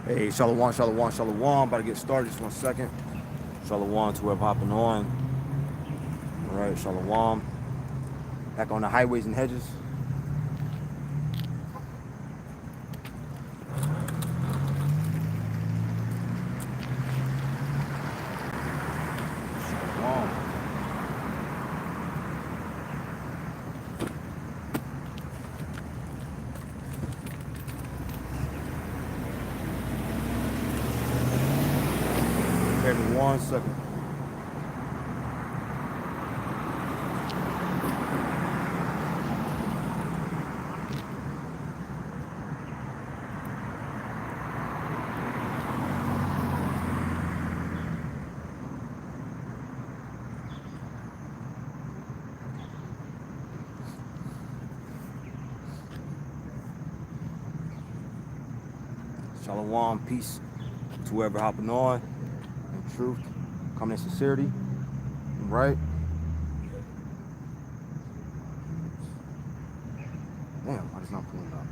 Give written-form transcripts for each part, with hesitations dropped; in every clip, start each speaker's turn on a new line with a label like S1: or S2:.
S1: Hey, shalom, shalom, shalom. About to get started. Just 1 second. Shalom to whoever hopping on. All right, shalom. Back on the highways and hedges. Shalom. Give me 1 second. Shalom, peace to whoever hopping on. In truth, coming in sincerity. Right? Damn, I just not pulling up.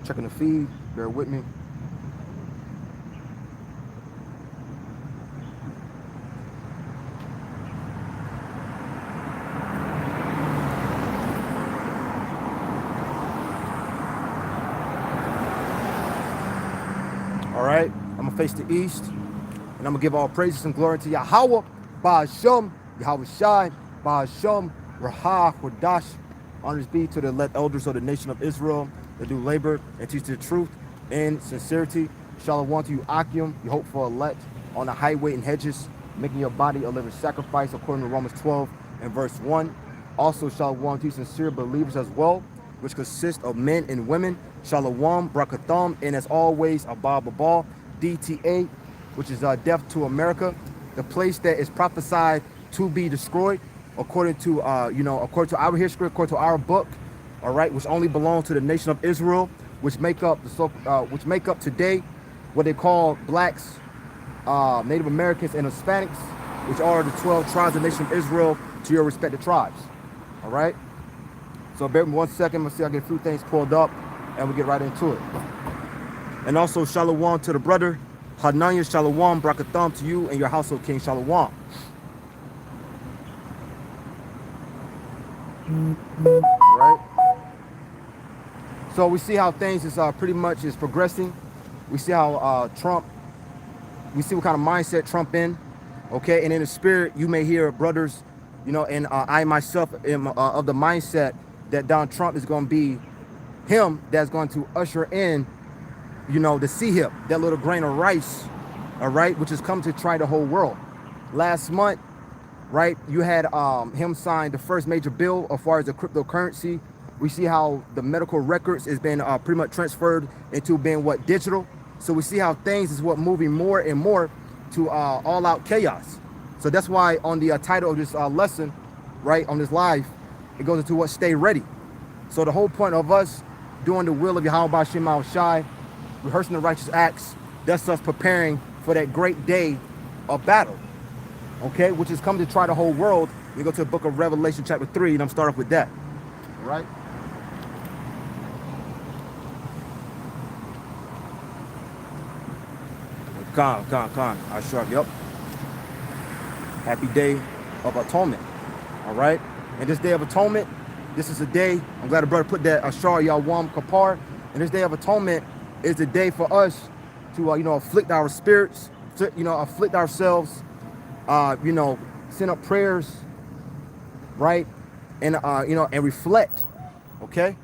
S1: Checking the feed. Bear with me. All right, I'm gonna face the east, and I'm gonna give all praises and glory to Yahweh, Ba'ashem, Yahweh Shai, Ba'ashem, Rahah, Kodash. Honors be to the elect elders of the nation of Israel that do labor and teach the truth in sincerity. Shalom to you, Akim, you hope for elect on the highway and hedges, making your body a living sacrifice according to Romans 12 and verse 1. Also, shalom to you, sincere believers as well, which consist of men and women. Shalom, Brakatham, and as always, Abba Babal, DTA, which is death to America, the place that is prophesied to be destroyed, according to according to our history, according to our book, all right, which only belongs to the nation of Israel, which make up today what they call blacks, Native Americans, and Hispanics, which are the 12 tribes of the nation of Israel to your respective tribes. All right. So bear with me 1 second. Let's see, I get a few things pulled up, and we get right into it. And also, shalom to the brother Hananya, shalom, brakatham to you and your household, King, shalom. Right. So we see how things is pretty much is progressing. We see how we see what kind of mindset Trump in. Okay, and in the spirit, you may hear brothers, and I myself am of the mindset that Donald Trump is going to be him that's going to usher in, the CHIP, that little grain of rice, all right, which has come to try the whole world. Last month, right, you had him sign the first major bill as far as the cryptocurrency. We see how the medical records has been pretty much transferred into being digital. So we see how things is moving more and more to all-out chaos. So that's why on the title of this lesson, right, on this live, it goes into stay ready. So the whole point of us doing the will of Yahweh Ba'ashem Yahweh Shai, rehearsing the righteous acts, that's us preparing for that great day of battle, okay, which is coming to try the whole world. We go to the book of Revelation chapter 3, and I'm start off with that, all right? Con. I sure, yep. Happy day of atonement, all right? And this day of atonement, this is a day, I'm glad the brother put that Ashar Yawam Kapar, and this day of atonement is the day for us to, afflict our spirits, afflict ourselves, send up prayers, right? And, and reflect, okay?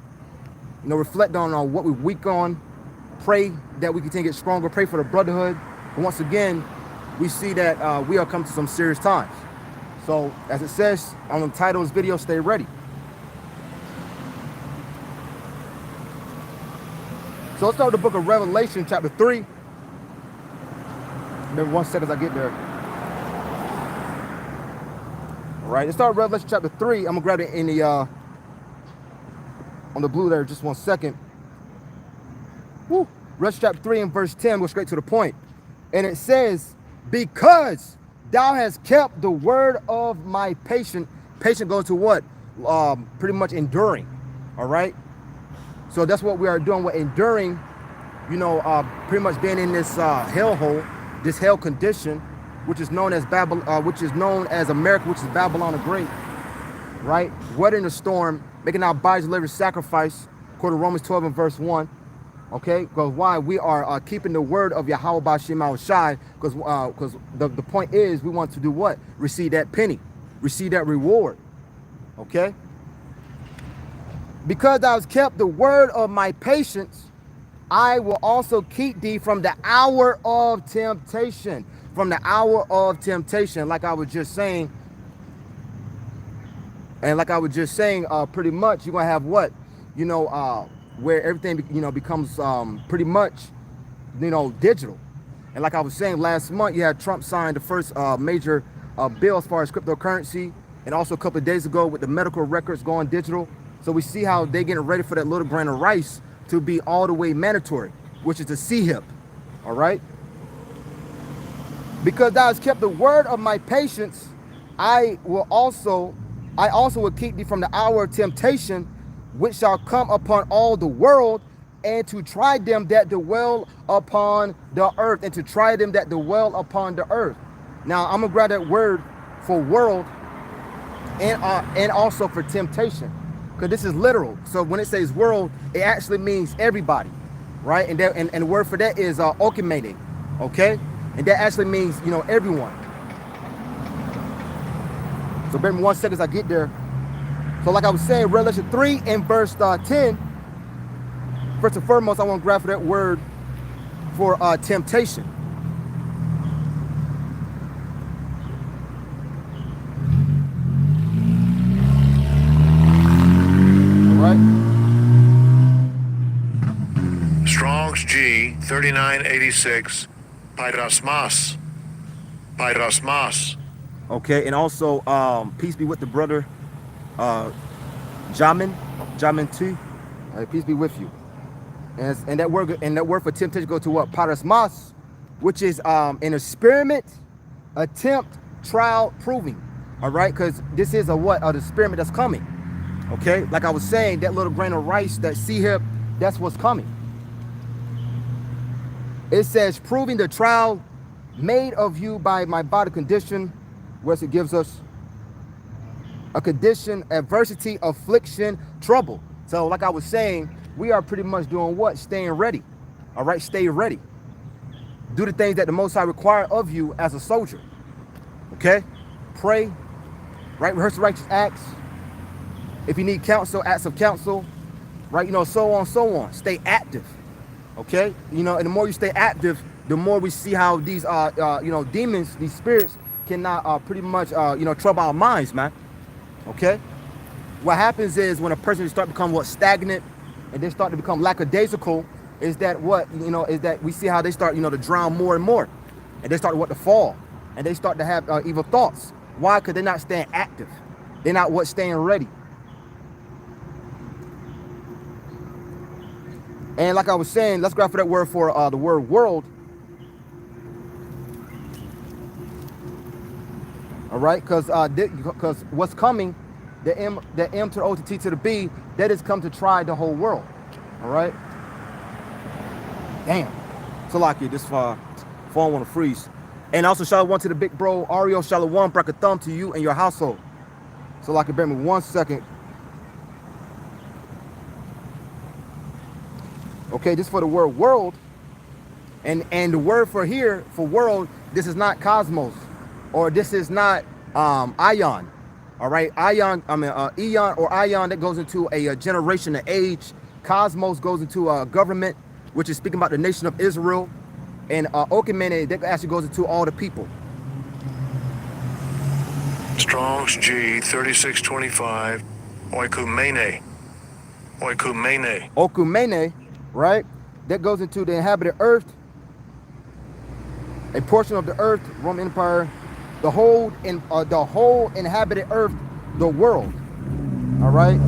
S1: Reflect on what we're weak on, pray that we continue to get stronger, pray for the brotherhood. And once again, we see that we are coming to some serious times. So, as it says on the title of this video, stay ready. So let's start with the book of Revelation, chapter 3. Maybe 1 second as I get there. All right, let's start with Revelation chapter 3. I'm gonna grab it in the on the blue there, just 1 second. Woo. Revelation chapter 3 and verse 10, go straight to the point. And it says, because thou hast kept the word of my patience. Patient goes to what? pretty much enduring. All right. So that's what we are doing. We're enduring, pretty much being in this hellhole, this hell condition, which is known as Babylon, which is known as America, which is Babylon the Great. Right? Weathering the storm, making our bodies a living sacrifice, according to Romans 12 and verse 1. Okay, because why? We are keeping the word of Yahweh Ba'Shem Shai, because the point is we want to do what? Receive that penny, receive that reward. Okay? Because thou hast kept the word of my patience, I will also keep thee from the hour of temptation. From the hour of temptation, like I was just saying. And like I was just saying, pretty much you're gonna have what? Where everything becomes pretty much digital. And like I was saying, last month you had Trump sign the first major bill as far as cryptocurrency, and also a couple of days ago with the medical records going digital. So we see how they're getting ready for that little grain of rice to be all the way mandatory, which is the CHIP. All right. Because thou hast kept the word of my patience, I also will keep thee from the hour of temptation, which shall come upon all the world, and to try them that dwell upon the earth, and to try them that dwell upon the earth. Now I'm gonna grab that word for world and also for temptation, because this is literal. So when it says world, it actually means everybody, right? And the word for that is okumene, okay? And that actually means everyone. So bear with me 1 second as I get there. So like I was saying, Revelation 3 and verse 10, first and foremost, I want to grab for that word for temptation. All right.
S2: Strong's G 3986, Pyrasmas. Pyrasmas.
S1: Okay, and also peace be with the brother Jamin T. Peace be with you. And that word for temptation go to what? Parasmas, which is an experiment, attempt, trial, proving. All right, because this is an experiment that's coming. Okay, like I was saying, that little grain of rice, that CHIP, that's what's coming. It says proving the trial made of you by my body condition, whereas it gives us a condition, adversity, affliction, trouble. So like I was saying, we are pretty much doing what? Staying ready. All right, stay ready. Do the things that the Most High require of you as a soldier. Okay? Pray, right? Rehearse the righteous acts. If you need counsel, acts of counsel, right? So on. Stay active. Okay? And the more you stay active, the more we see how these demons, these spirits cannot pretty much trouble our minds, man. Okay? What happens is when a person start to become stagnant, and they start to become lackadaisical, is that is that we see how they start to drown more and more, and they start to fall, and they start to have evil thoughts. Why? Because they're not staying active. They're not staying ready. And like I was saying, let's grab for that word for the word world. All right, because what's coming, the M to the O to T to the B, that is come to try the whole world. All right. Damn. Salaki, this phone want to freeze. And also shalom to the big bro Ario, shalom, brack a thumb to you and your household. Salaki, bear me 1 second. Okay, this is for the word world. And the word for here, for world, this is not cosmos, or this is not ion. All right, eon or ion, that goes into a generation, an age. Cosmos goes into a government, which is speaking about the nation of Israel. And okumene, that actually goes into all the people.
S2: Strong's G 3625, oikumene. Oikumene.
S1: Okumene, right? That goes into the inhabited earth, a portion of the earth, Roman Empire, the whole inhabited earth, the world. All right.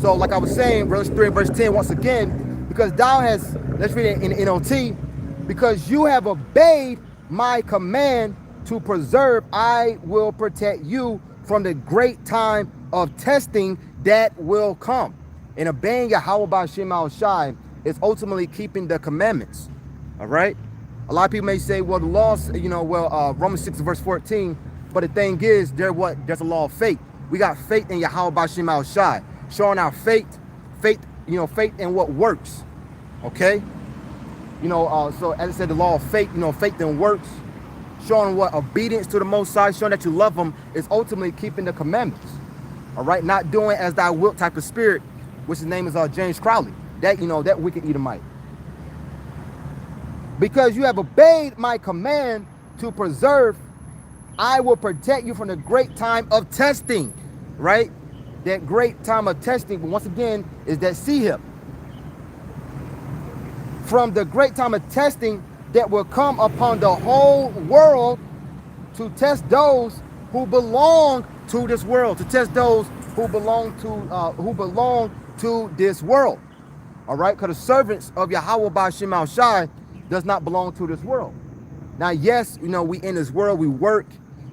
S1: So like I was saying, verse 3 and verse 10, once again, because thou hast, let's read it in NLT, because you have obeyed my command to preserve, I will protect you from the great time of testing that will come. And obeying Yahweh Ba'Shem Shai is ultimately keeping the commandments. All right. A lot of people may say, well, the laws, Romans 6 verse 14. But the thing is, there's a law of faith. We got faith in Yahweh Ba'Shem Shai, showing our faith in what works. Okay. So as I said, the law of faith, faith in works, showing what obedience to the Most High, showing that you love Him, is ultimately keeping the commandments. All right, not doing as thy wilt type of spirit, which his name is James Crowley, that wicked Edomite. Because you have obeyed my command to preserve, I will protect you from the great time of testing. Right, that great time of testing, but once again, is that Sihib. From the great time of testing that will come upon the whole world, to test those who belong to this world, to test those who belong to this world. All right, because the servants of Yahweh Ba'Shem Shai does not belong to this world. Now, yes, we in this world, we work,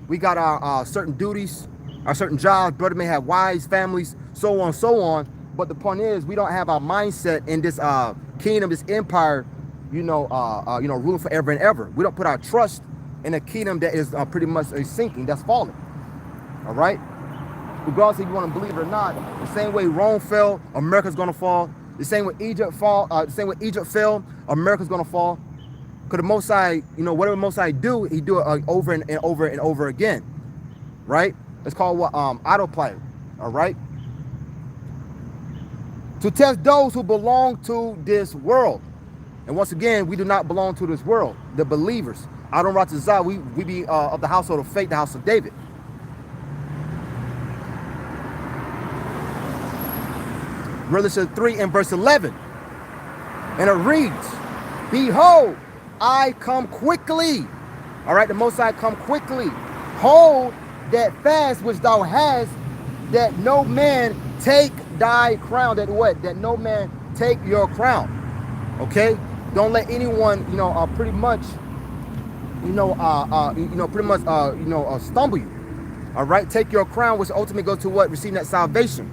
S1: we got our certain duties, our certain jobs. Brother may have wives, families, so on, so on. But the point is, we don't have our mindset in this kingdom, this empire, ruling forever and ever. We don't put our trust in a kingdom that is pretty much sinking, that's falling. All right. Regardless if you want to believe it or not, the same way Rome fell, America's gonna fall. The same way Egypt fell, America's gonna fall. Because the Most High, whatever the Most High do, He do it over and over and over again. Right? It's called what autopilot. All right. To test those who belong to this world. And once again, we do not belong to this world. The believers. Adon Ratazah, we be of the household of faith, the house of David. Revelation 3 and verse 11. And it reads, behold, I come quickly. All right, the Most High come quickly. Hold that fast which thou hast, that no man take thy crown. That what? That no man take your crown. Okay? Don't let anyone, pretty much, stumble you. All right? Take your crown, which ultimately goes to what? Receiving that salvation.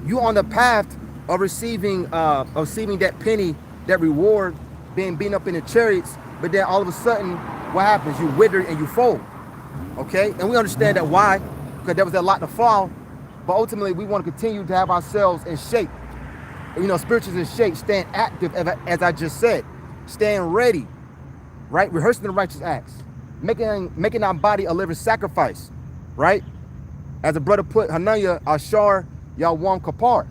S1: You on the path of receiving that penny, that reward, being beaten up in the chariots, but then all of a sudden, what happens? You wither and you fold. Okay? And we understand that why, because there was a lot to fall, but ultimately we want to continue to have ourselves in shape. Spiritually in shape, staying active, as I just said, staying ready, right? Rehearsing the righteous acts, making our body a living sacrifice, right? As a brother put, Hanaya Ashar Yawam Kapar,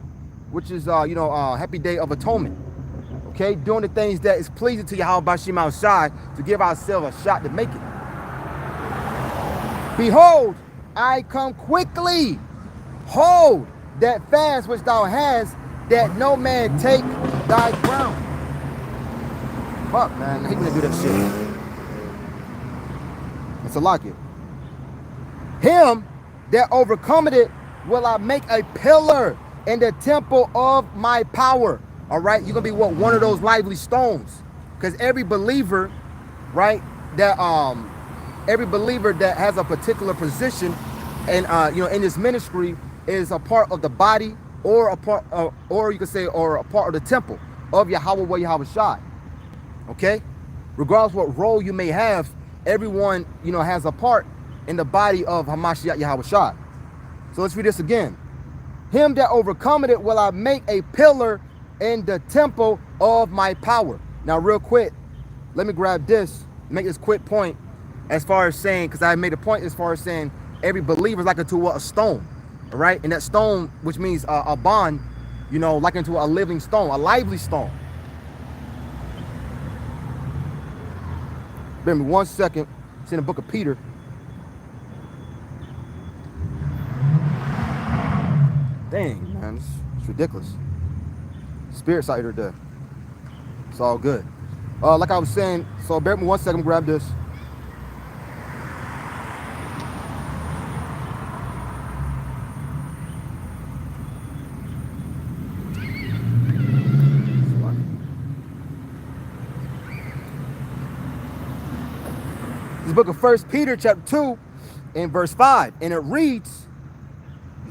S1: which is, happy day of atonement. Okay, doing the things that is pleasing to Yahweh Ba'Shem Shai, to give ourselves a shot to make it. Behold, I come quickly. Hold that fast which thou hast, that no man take thy crown. Fuck, man, I hate when they do that shit. It's a lock it. Him that overcometh it will I make a pillar in the temple of my power. All right, you're gonna be what? One of those lively stones. Because every believer, right, that every believer that has a particular position and in this ministry is a part of the body, or a part or you could say, or a part of the temple of Yahweh Yahweh Shai. Okay? Regardless what role you may have, everyone, has a part in the body of Hamashiach Yahweh Shai. So let's read this again. Him that overcometh it will I make a pillar in the temple of my power. Now, real quick, let me grab this, make this quick point as far as saying, because I made a point as far as saying every believer is like unto a stone, all right? And that stone, which means a bond, like into a living stone, a lively stone. Bear me 1 second. It's in the book of Peter. Dang, man, it's ridiculous. Spirits out here today. It's all good. Like I was saying, so bear with me 1 second, grab this. This book of 1 Peter chapter 2 and verse 5. And it reads,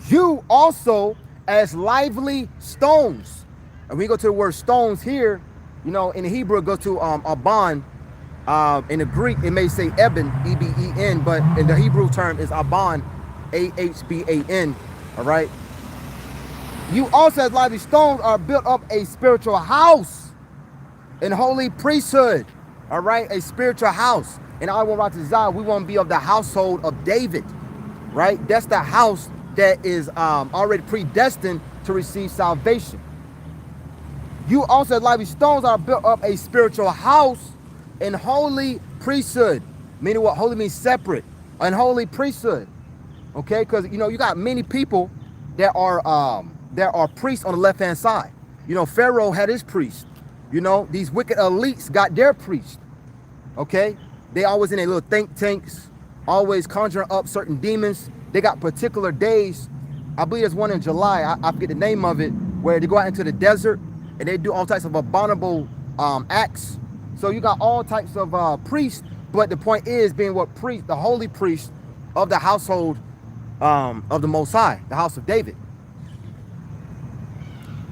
S1: You also as lively stones. And we go to the word stones here, you know, in the Hebrew it goes to aban. In the Greek it may say eben, E-B-E-N, but in the Hebrew term is aban, A-H-B-A-N. All right. You also as lively stones are built up a spiritual house in holy priesthood. All right, a spiritual house. And I want to Zion, we want to be of the household of David. Right? That's the house that is already predestined to receive salvation. You also as lively stones are built up a spiritual house in holy priesthood. Meaning what? Holy means separate. And holy priesthood. Okay, because you know you got many people that are priests on the left hand side. You know, Pharaoh had his priest. You know, these wicked elites got their priest. Okay, they always in their little think tanks, always conjuring up certain demons. They got particular days. I believe there's one in July. I forget the name of it, where they go out into the desert and they do all types of abominable acts. So you got all types of priests, but the point is being what priest, the holy priest of the household of the Most High, the house of David.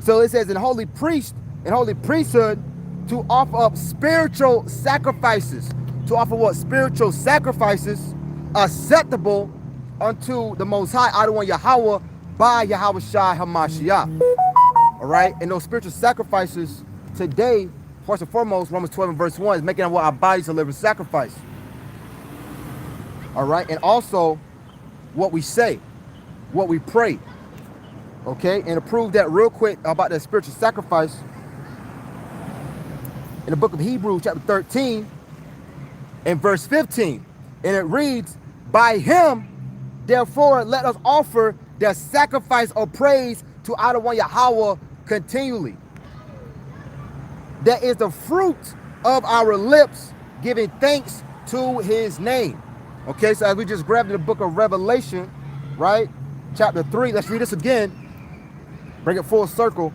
S1: So it says in holy priest, in holy priesthood, to offer up spiritual sacrifices. To offer what? Spiritual sacrifices acceptable unto the Most High, Adonai Yahweh, by Yahweh Shai HaMashiach. All right, and those spiritual sacrifices today, first and foremost, Romans 12 and verse 1 is making our bodies a living sacrifice. All right, and also what we say, what we pray. Okay, and to prove that real quick about that spiritual sacrifice, in the book of Hebrews chapter 13 and verse 15, and it reads, by him therefore let us offer the sacrifice of praise to Adonai Yahweh continually. That is the fruit of our lips, giving thanks to his name. Okay, so as we just grabbed in the book of Revelation, right, chapter 3, let's read this again, bring it full circle.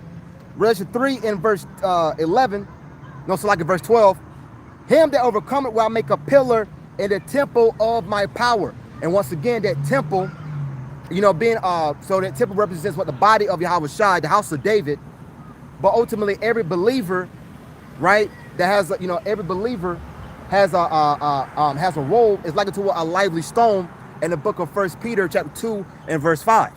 S1: Revelation 3 in verse 11, no, so like in verse 12, him that overcometh will I make a pillar in the temple of my power. And once again, that temple, you know, being so that temple represents what? The body of Yahweh Shai, the house of David. But ultimately every believer, right, that has, you know, every believer has a role, is like to a lively stone in the book of 1 Peter chapter 2 and verse 5.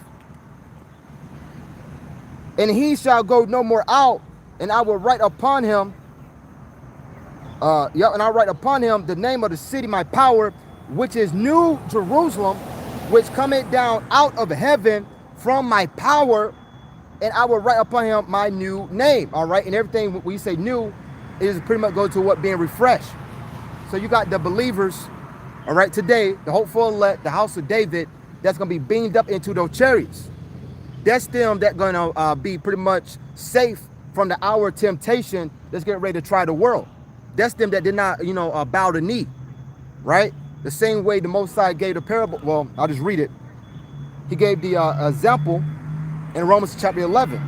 S1: And he shall go no more out, and I will write upon him, and I'll write upon him the name of the city, my power, which is New Jerusalem, which cometh down out of heaven from my power, and I will write upon him my new name. All right, and everything when you say new, is pretty much go to what? Being refreshed. So you got the believers, all right, today, the hopeful elect, the house of David, that's going to be beamed up into those chariots. That's them that going to be pretty much safe from the hour of temptation that's getting ready to try the world. That's them that did not, you know, bow the knee, right? The same way the Most High gave the parable. Well, I'll just read it. He gave the example in Romans chapter 11.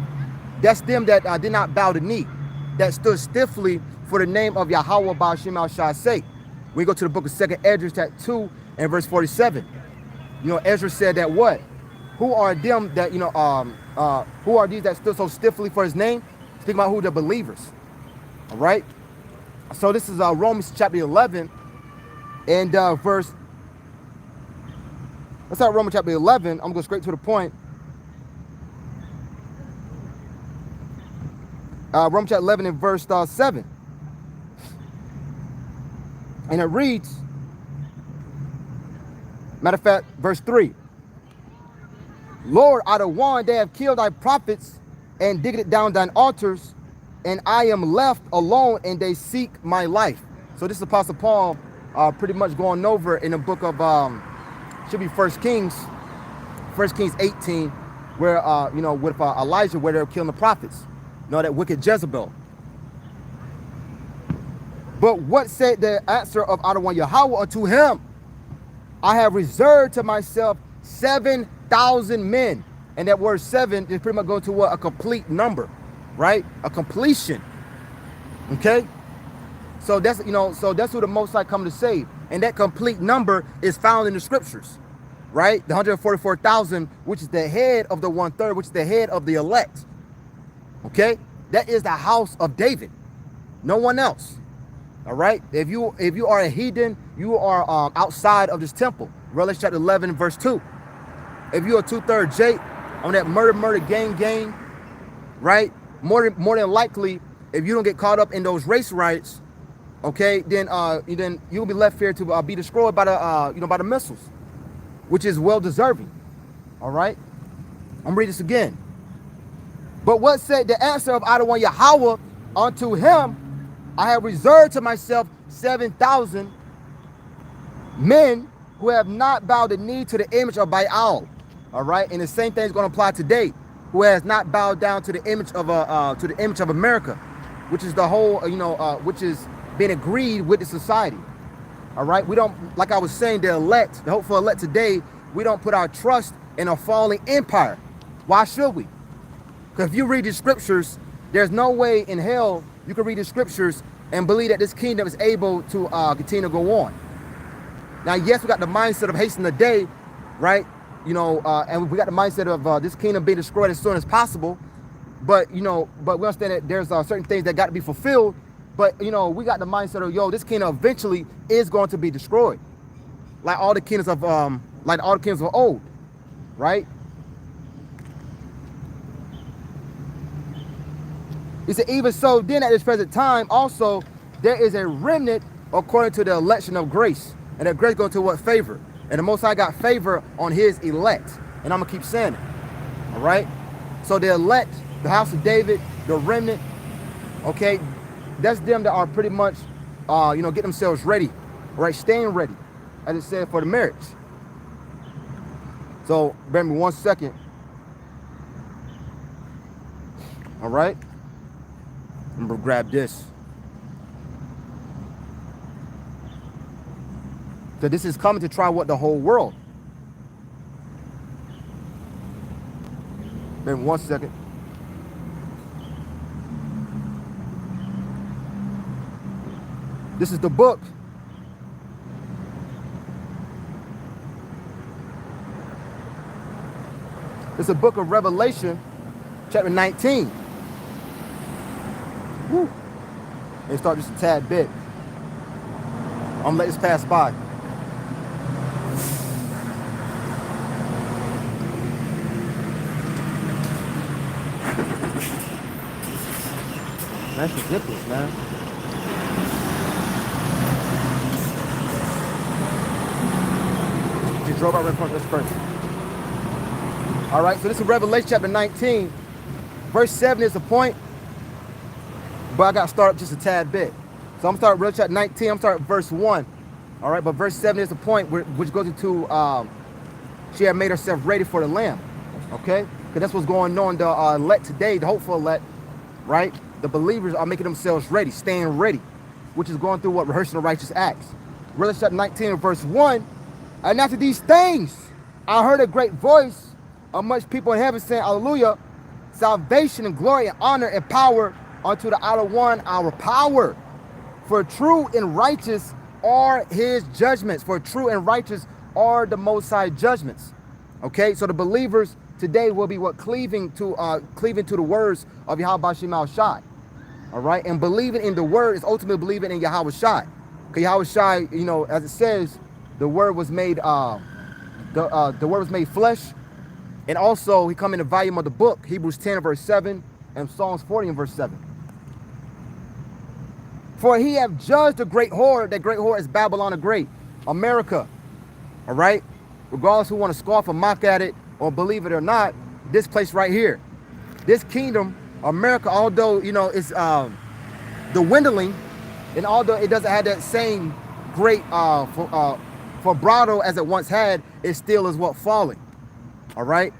S1: That's them that did not bow the knee, that stood stiffly for the name of Yahweh Ba'ashem al-Shai's sake. We go to the book of 2nd Ezra chapter 2 and verse 47. You know, Ezra said that what? Who are them that, you know, who are these that stood so stiffly for his name? Speaking about who? The believers. All right. So this is Romans chapter 11 and verse. Let's start Romans chapter 11. I'm going to go straight to the point. Romans chapter 11 and verse 7. And it reads, matter of fact, verse 3. Lord, out of one they have killed thy prophets and digged down thine altars, and I am left alone, and they seek my life. So this is Apostle Paul pretty much going over in the book of, should be 1 Kings 18, where, you know, with Elijah, where they're killing the prophets. You know, that wicked Jezebel. But what said the answer of Adonai Yahweh unto him? I have reserved to myself 7,000 men. And that word 7 is pretty much going to what? A complete number, right? A completion. Okay? So that's, you know, so that's who the Most High come to save. And that complete number is found in the scriptures. right? The 144,000, which is the head of the 1/3, which is the head of the elect. Okay, that is the house of David, no one else. All right, if you are a heathen, you are outside of this temple. Revelation chapter 11 verse 2. If you're a 2/3 Jake on that murder gang, right? More than likely, if you don't get caught up in those race riots, okay, then you'll be left here to be destroyed by the by the missiles, which is well deserving. All right, I'm reading this again. But what said the answer of Adonai Yahweh unto him? I have reserved to myself 7,000 men who have not bowed the knee to the image of Baal. All right, and the same thing is going to apply today. Who has not bowed down to the image of America, which is the whole which is being agreed with the society. All right, we don't, like I was saying, the elect, the hopeful elect today, we don't put our trust in a falling empire. Why should we? Because if you read the scriptures, there's no way in hell you can read the scriptures and believe that this kingdom is able to continue to go on. Now, yes, we got the mindset of hastening the day, right? And we got the mindset of this kingdom being destroyed as soon as possible. But we understand that there's certain things that got to be fulfilled. But we got the mindset of this kingdom eventually is going to be destroyed, like all the kingdoms of old, right? He said, even so, then at this present time, also there is a remnant according to the election of grace, and that grace goes to what? Favor. And the Most High got favor on his elect. And I'm going to keep saying it. All right? So the elect, the house of David, the remnant, okay, that's them that are pretty much, get themselves ready, right? Staying ready, as it said, for the marriage. So, bear me 1 second. All right? I'm going to grab this. So this is coming to try what? The whole world. Then 1 second. This is the book. It's a book of Revelation, chapter 19. Woo. Let me start just a tad bit. I'm gonna let this pass by. That's ridiculous, man. She drove out right in front of this person. All right, so this is Revelation chapter 19. Verse 7 is the point, but I got to start up just a tad bit. So I'm starting Revelation chapter 19. I'm starting verse 1. All right, but verse 7 is the point which goes into she had made herself ready for the Lamb. Okay, because that's what's going on. The elect today, the hopeful elect, right? The believers are making themselves ready, staying ready, which is going through what? Rehearsing the righteous acts. Revelation chapter 19 verse 1. And after these things, I heard a great voice of much people in heaven saying, Hallelujah, salvation and glory and honor and power unto the outer one, our power. For true and righteous are his judgments. For true and righteous are the Most High judgments. Okay, so the believers today will be what? Cleaving to the words of Yahweh Shai Shai. All right, and believing in the word is ultimately believing in Yahweh Shai. Okay, Yahweh Shai, as it says, the word was made the word was made flesh. And also he come in the volume of the book, Hebrews 10 verse 7 and Psalms 40 and verse 7. For he have judged the great whore. That great whore is Babylon the Great, America. All right, regardless who want to scoff or mock at it or believe it or not, this place right here, this kingdom, America, although it's dwindling, and although it doesn't have that same great vibrato as it once had, it still is what? Falling. All right,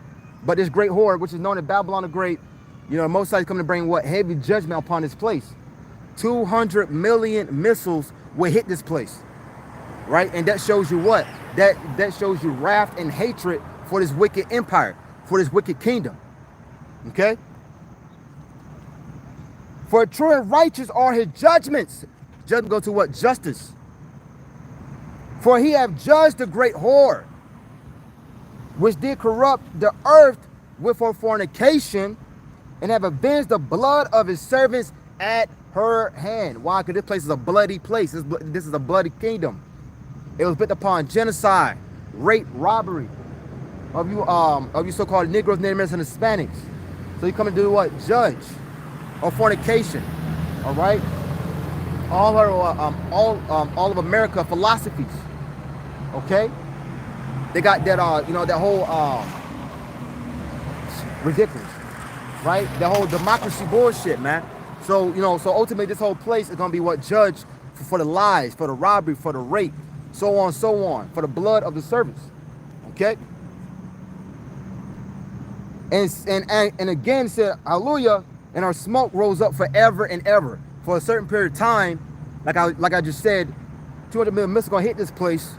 S1: but this great whore, which is known as Babylon the Great, Most High is coming to bring what? Heavy judgment upon this place. 200 million missiles will hit this place, right? And that shows you what? That shows you wrath and hatred for this wicked empire, for this wicked kingdom. Okay. For true and righteous are his judgments. Judgment go to what? Justice. For he have judged the great whore. which did corrupt the earth with her fornication, and have avenged the blood of his servants at her hand. Why? Because this place is a bloody place. This is a bloody kingdom. It was built upon genocide, rape, robbery of you so-called Negroes, Native Americans, and Hispanics. So you come and do what? Judge or fornication. All right. All of America philosophies. Okay. They got that that whole ridiculous, right? That whole democracy bullshit, man. So so ultimately this whole place is gonna be what judged for the lies, for the robbery, for the rape, so on, for the blood of the servants. Okay. And again said, hallelujah, and our smoke rose up forever and ever. For a certain period of time, like I just said, 200 million missiles gonna hit this place,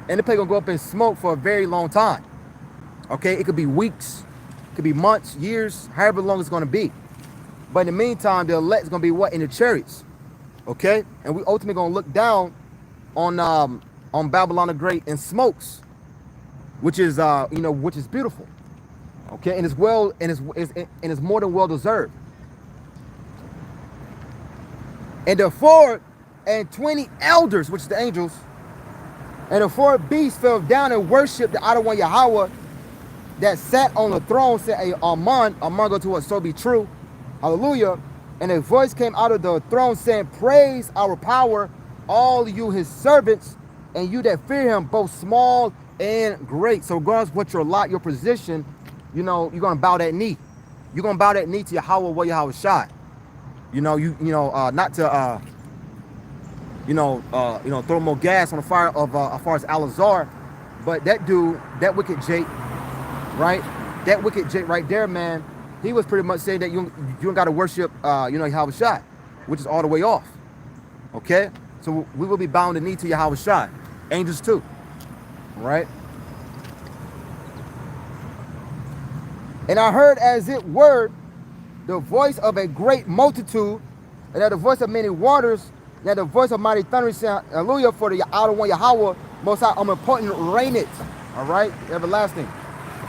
S1: and the place gonna go up in smoke for a very long time. Okay, it could be weeks, it could be months, years, however long it's gonna be. But in the meantime, the elect is gonna be what? In the chariots. Okay, and we ultimately gonna look down on Babylon the Great in smokes, which is which is beautiful. Okay, and it's well, and it's more than well deserved. And the 4 and 20 elders, which is the angels, and the 4 beasts fell down and worshipped the outer one Yahweh that sat on the throne, said, Amen, go to what so be true. Hallelujah. And a voice came out of the throne saying, praise our power, all you his servants, and you that fear him, both small and great. So regardless of what your lot, your position, you're gonna bow that knee. You're gonna bow that knee to Yahweh, what Yahweh shot. Not to throw more gas on the fire of as far as Al-Azhar, but that dude, that wicked Jake, right? That wicked Jake right there, man. He was pretty much saying that you don't got to worship, Yahweh shot, which is all the way off. Okay, so we will be bound the knee to Yahweh shot. Angels too, right? And I heard as it were the voice of a great multitude, and at the voice of many waters, and at the voice of mighty thunder, saying, hallelujah, for the outer one Yahweh, most high, omnipotent, reigneth. All right, everlasting.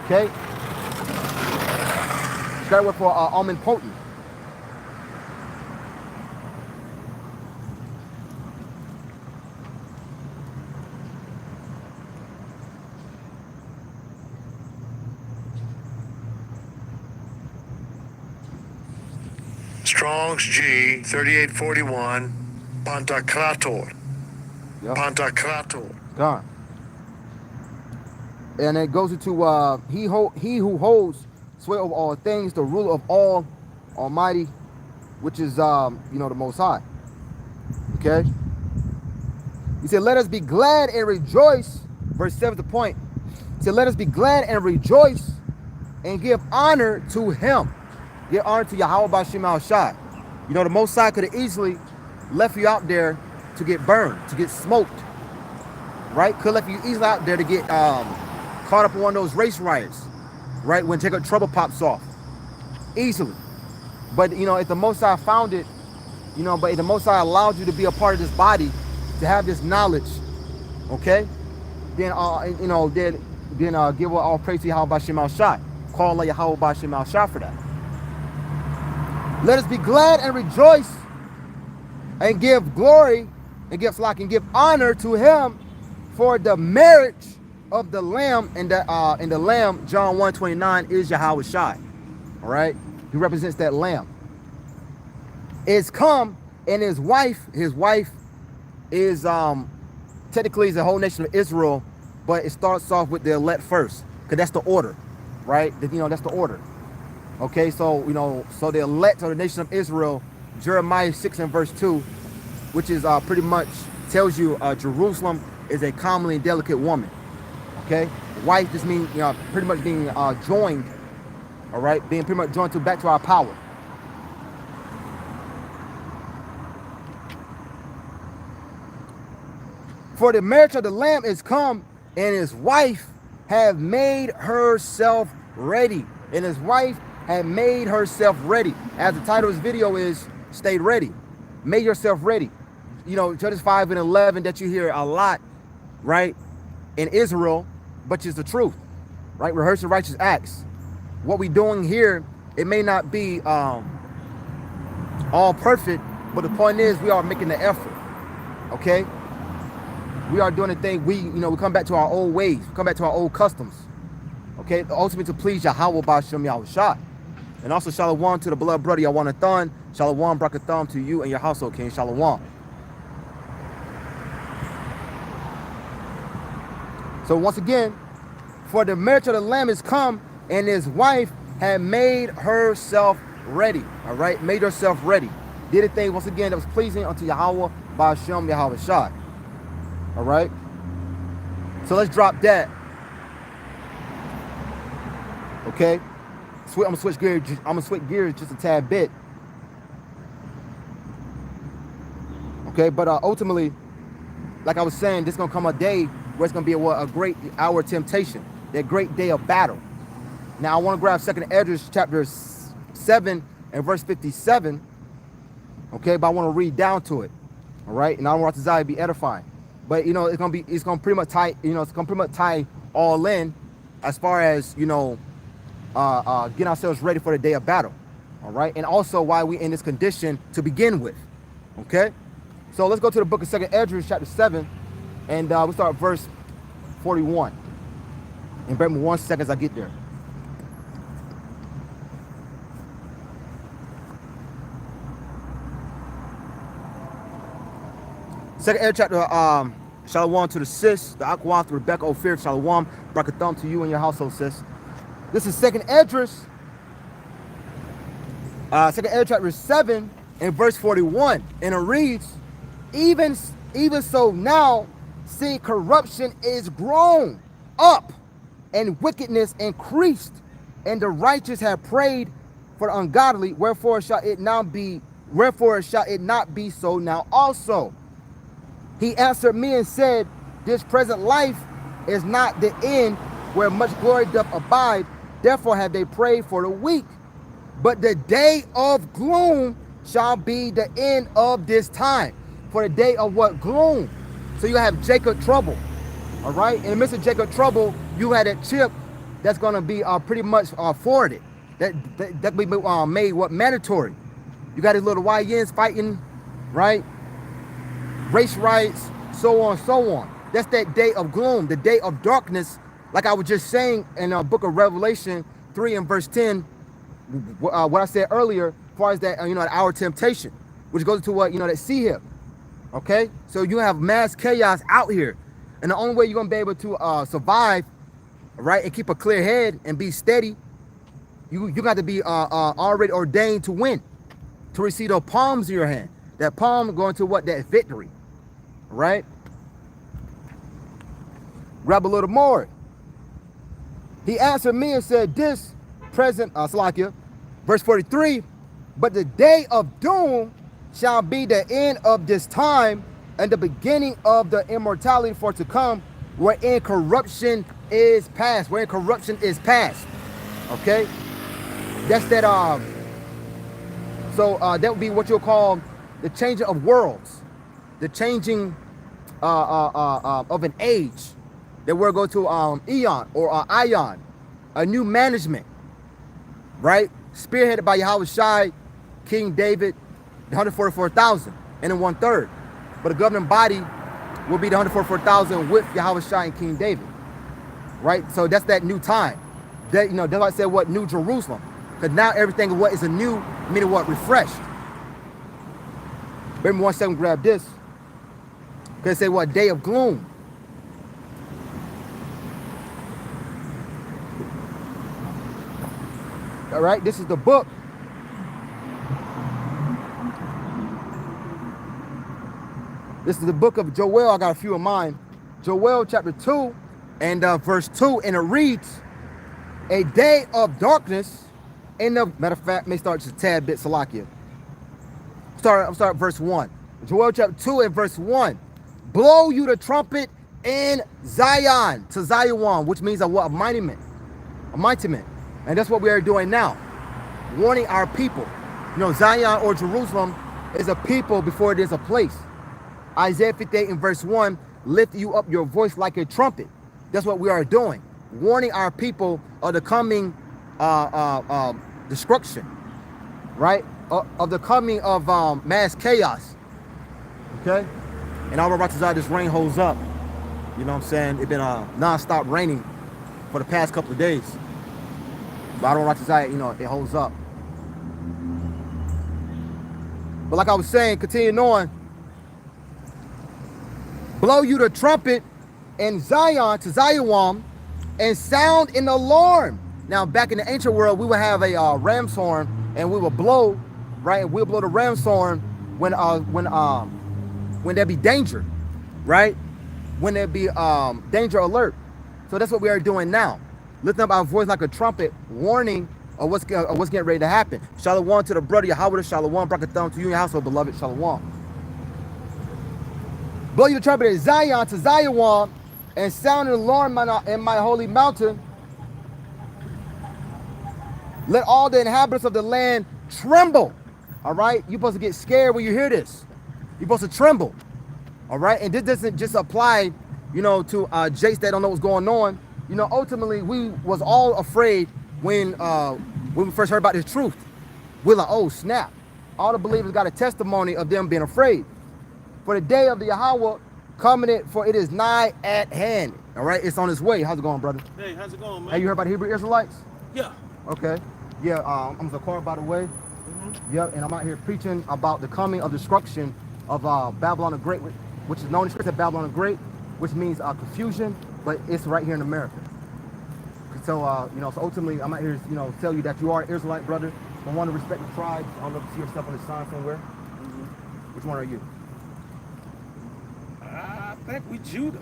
S1: Okay. That word for omnipotent.
S2: Strong's G 3841, Pantocrator.
S1: Yep.
S2: Pantocrator.
S1: Gone. And it goes into he who holds sway over all things, the ruler of all, Almighty, which is the Most High. Okay. He said, "Let us be glad and rejoice." Verse 7 is the point. He said, "Let us be glad and rejoice, and give honor to Him." Give honor to Yahweh B'Shem Al Shai. The Most High could have easily left you out there to get burned, to get smoked, right? Could have left you easily out there to get caught up in one of those race riots, right? When Jacob trouble pops off, easily. But if the Most High found it, but if the Most High allowed you to be a part of this body, to have this knowledge, okay, then give all praise to Yahweh B'Shem Al Shai. Call like Yahweh B'Shem Al Shai for that. Let us be glad and rejoice, and give glory, and give honor to Him for the marriage of the Lamb, and the Lamb, John 1:29, is Yahweh Shai. All right, He represents that Lamb. Is come, and his wife is technically is the whole nation of Israel, but it starts off with the elect first, because that's the order, right? That's the order. Okay, so so the elect of the nation of Israel, Jeremiah 6 and verse 2, which is pretty much tells you Jerusalem is a comely and delicate woman. Okay, wife just means pretty much being joined. All right, being pretty much joined back to our power. For the marriage of the Lamb is come, and his wife have made herself ready. And his wife had made herself ready. As the title of this video is, stay ready. Make yourself ready. Judges 5 and 11 that you hear a lot, right, in Israel, but it's the truth. right? Rehearsing righteous acts. What we doing here, it may not be all perfect, but the point is we are making the effort, okay? We are doing the thing. We come back to our old ways. We come back to our old customs, okay? Ultimately to please Yahweh Ba'ashem Yahushua. And also shalom to the beloved brother Yawanathan. Shalom brakatham to you and your household, King. Shalom. So once again, for the marriage of the Lamb is come, and his wife had made herself ready. All right, made herself ready. Did a thing once again that was pleasing unto Yahweh Ba'ashem Yahweh Shai. All right. So let's drop that. Okay. I'm gonna switch gears. Just a tad bit. Okay, but ultimately, like I was saying, there's gonna come a day where it's gonna be a great hour of temptation, that great day of battle. Now I want to grab 2nd Esdras chapter 7 and verse 57. Okay, but I want to read down to it. All right, and I don't want Desire to be edifying, but it's gonna pretty much tie. It's gonna pretty much tie all in as far as getting ourselves ready for the day of battle. All right, and also why we in this condition to begin with. Okay, so let's go to the book of 2nd Esdras chapter 7, and we start at verse 41. And bear me 1 second as I get there. Second Esdras chapter, shalom to the sis, the Aqua, to Rebecca, Ophir, shalom, brakatham to you and your household, sis. This is 2nd Esdras, 2nd Esdras chapter 7 and verse 41, and it reads, even so now, see, corruption is grown up, and wickedness increased, and the righteous have prayed for the ungodly. Wherefore shall it not be so now also? He answered me and said, this present life is not the end where much glory doth abide. Therefore have they prayed for the weak. But the day of gloom shall be the end of this time. For the day of what? Gloom. So you have Jacob trouble. All right. In the midst of Jacob trouble, you had that chip that's going to be pretty much forwarded. That be made what? Mandatory. You got these little YNs fighting, right? Race riots, so on, so on. That's that day of gloom, the day of darkness. Like I was just saying in the book of Revelation 3 and verse 10, what I said earlier, as far as that, the hour of temptation, which goes to what, that sea hip. Okay, so you have mass chaos out here, and the only way you're gonna be able to survive, right, and keep a clear head and be steady, you got to be already ordained to win, to receive the palms in your hand. That palm going to what? That victory, right? Grab a little more. He answered me and said, this present, Salakia, verse 43, but the day of doom shall be the end of this time and the beginning of the immortality for to come, wherein corruption is past. Wherein corruption is past. Okay? That's that, that would be what you'll call the changing of worlds. The changing of an age. That we're going to eon or ion. A new management. Right? Spearheaded by Yahweh Shai, King David, the 144,000 and then 1/3. But the governing body will be the 144,000 with Yahweh Shai and King David. Right? So that's that new time. That, that's why I said what? New Jerusalem. Because now everything what is a new, meaning what? Refreshed. Bear me 1 second, grab this. Because it say what? Day of gloom. All right, this is the book. This is the book of Joel. I got a few of mine. Joel chapter 2 and verse 2. And it reads, a day of darkness. In the matter of fact, may start just a tad bit, Salakia. I'm start verse 1. Joel chapter 2 and verse 1. Blow you the trumpet in Zion, to Zion, which means a mightyman. A mightyman. And that's what we are doing now. Warning our people. Zion or Jerusalem is a people before it is a place. Isaiah 58 and verse 1, lift you up your voice like a trumpet. That's what we are doing. warning our people of the coming destruction, right? Of the coming of mass chaos, okay? And all right, this rain holds up. You know what I'm saying? It's been non-stop raining for the past couple of days. But I don't watch this, you know, it holds up. But like I was saying, continuing on, blow you the trumpet in Zion to Zion and sound an alarm. Now, back in the ancient world, we would have a ram's horn and we would blow, right? We'll blow the ram's horn when there be danger, right? When there be danger alert. So that's what we are doing now. Lifting up our voice like a trumpet, warning of what's getting ready to happen. Shalom to the brother Yahweh, shalom, brakatham to you and your household, beloved, shalom. Blow you the trumpet in Zion to Zion and sound an alarm in my holy mountain. Let all the inhabitants of the land tremble. All right? You're supposed to get scared when you hear this. You're supposed to tremble. All right? And this doesn't just apply, you know, to Jakes that don't know what's going on. You know, ultimately, we was all afraid when we first heard about this truth. We're like, oh, snap. All the believers got a testimony of them being afraid. For the day of the Yahweh coming, for it is nigh at hand. All right? It's on its way. How's it going, brother?
S3: Hey, how's it going, man?
S1: Hey, you heard about the Hebrew Israelites?
S3: Yeah.
S1: Okay. Yeah, I'm Zakar, by the way. Yep, and I'm out here preaching about the coming of destruction of Babylon the Great, which is known in Scripture as Babylon the Great, which means confusion, but it's right here in America. So, you know, so ultimately, I'm out here, you know, tell you that you are an Israelite, brother. From one of the respected tribes. I don't know if you see yourself on the sign somewhere. Which one are you?
S3: I think we Judah.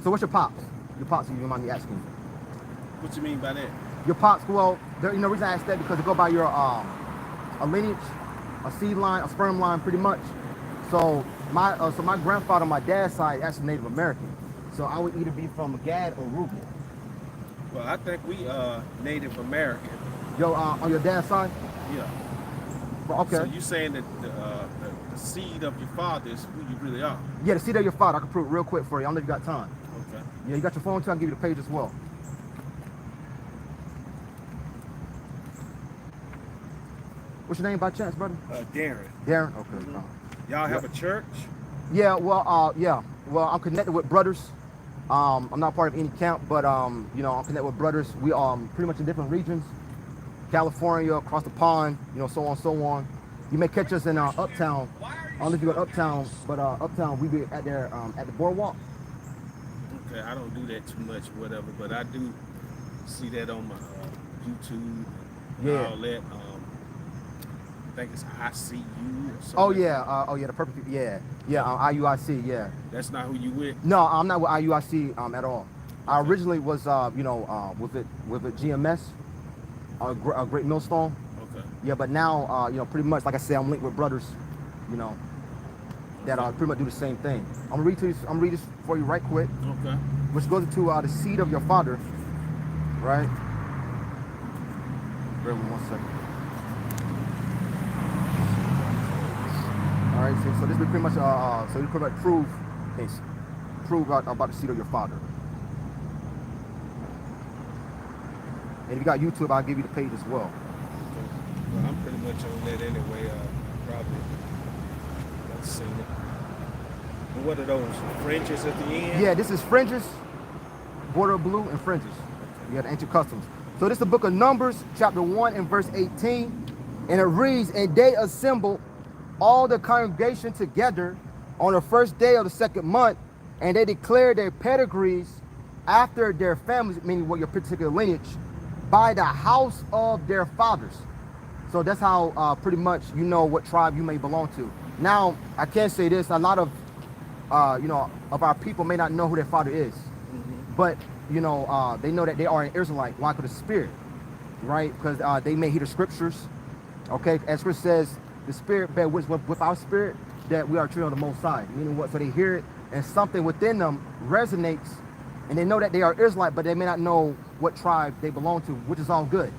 S1: So what's your pops? Your pops, if you don't mind me asking.
S3: What you mean by that?
S1: Your pops, well, you know, the reason I asked that because they go by your a lineage, a seed line, a sperm line, pretty much. So my grandfather on my dad's side actually Native American. So I would either be from Gad or Reuben.
S3: Well, I think we Native American.
S1: Yo, on your dad's side?
S3: Yeah.
S1: Well, okay.
S3: So you saying that the seed of your father is who you really are?
S1: Yeah, the seed of your father. I can prove it real quick for you. I don't know if you got time.
S3: Okay.
S1: Yeah, you got your phone too? I can give you the page as well. What's your name by chance, brother?
S3: Darren.
S1: Darren? Okay.
S3: Y'all have a church?
S1: Yeah, well, I'm connected with brothers. I'm not part of any camp, but you know, I'm connected with brothers. We pretty much in different regions. California, across the pond, you know, so on, so on. You may catch us in Uptown. I don't know if you go to Uptown, but Uptown, we be at there at the boardwalk.
S3: Okay, I don't do that too much, whatever, but I do see that on my YouTube and all that. I think it's ICU or something.
S1: Oh yeah, the perfect. Yeah, IUIC. Yeah.
S3: That's not who you with?
S1: No, I'm not with IUIC at all. Okay. I originally was, you know, with it GMS, a Great Millstone.
S3: Okay.
S1: Yeah, but now, you know, pretty much like I said, I'm linked with brothers, you know, that pretty much do the same thing. I'm gonna read this for you right quick.
S3: Okay.
S1: Which goes into the seed of your father, right? Bear with me 1 second. All right, so this will pretty much, so you pretty much prove about the seed of your father. And if you got YouTube, I'll give you the page as well.
S3: Okay. Well, I'm pretty much on that anyway. Probably. Let's see. And what are those fringes at the end?
S1: Yeah, this is fringes, border of blue, and fringes. You got the ancient customs. So this is the book of Numbers, chapter 1 and verse 18. And it reads, and they assembled all the congregation together on the first day of the second month, and they declared their pedigrees after their families, meaning what your particular lineage, by the house of their fathers. So that's how pretty much you know what tribe you may belong to. Now, I can say this, a lot of, you know, of our people may not know who their father is, but, you know, they know that they are an Israelite, why? Because the spirit, right? Because they may hear the scriptures, okay? As Scripture says, the spirit bear witness with our spirit that we are children of the Most High. Meaning what? So they hear it and something within them resonates and they know that they are Israelite, but they may not know what tribe they belong to, which is all good.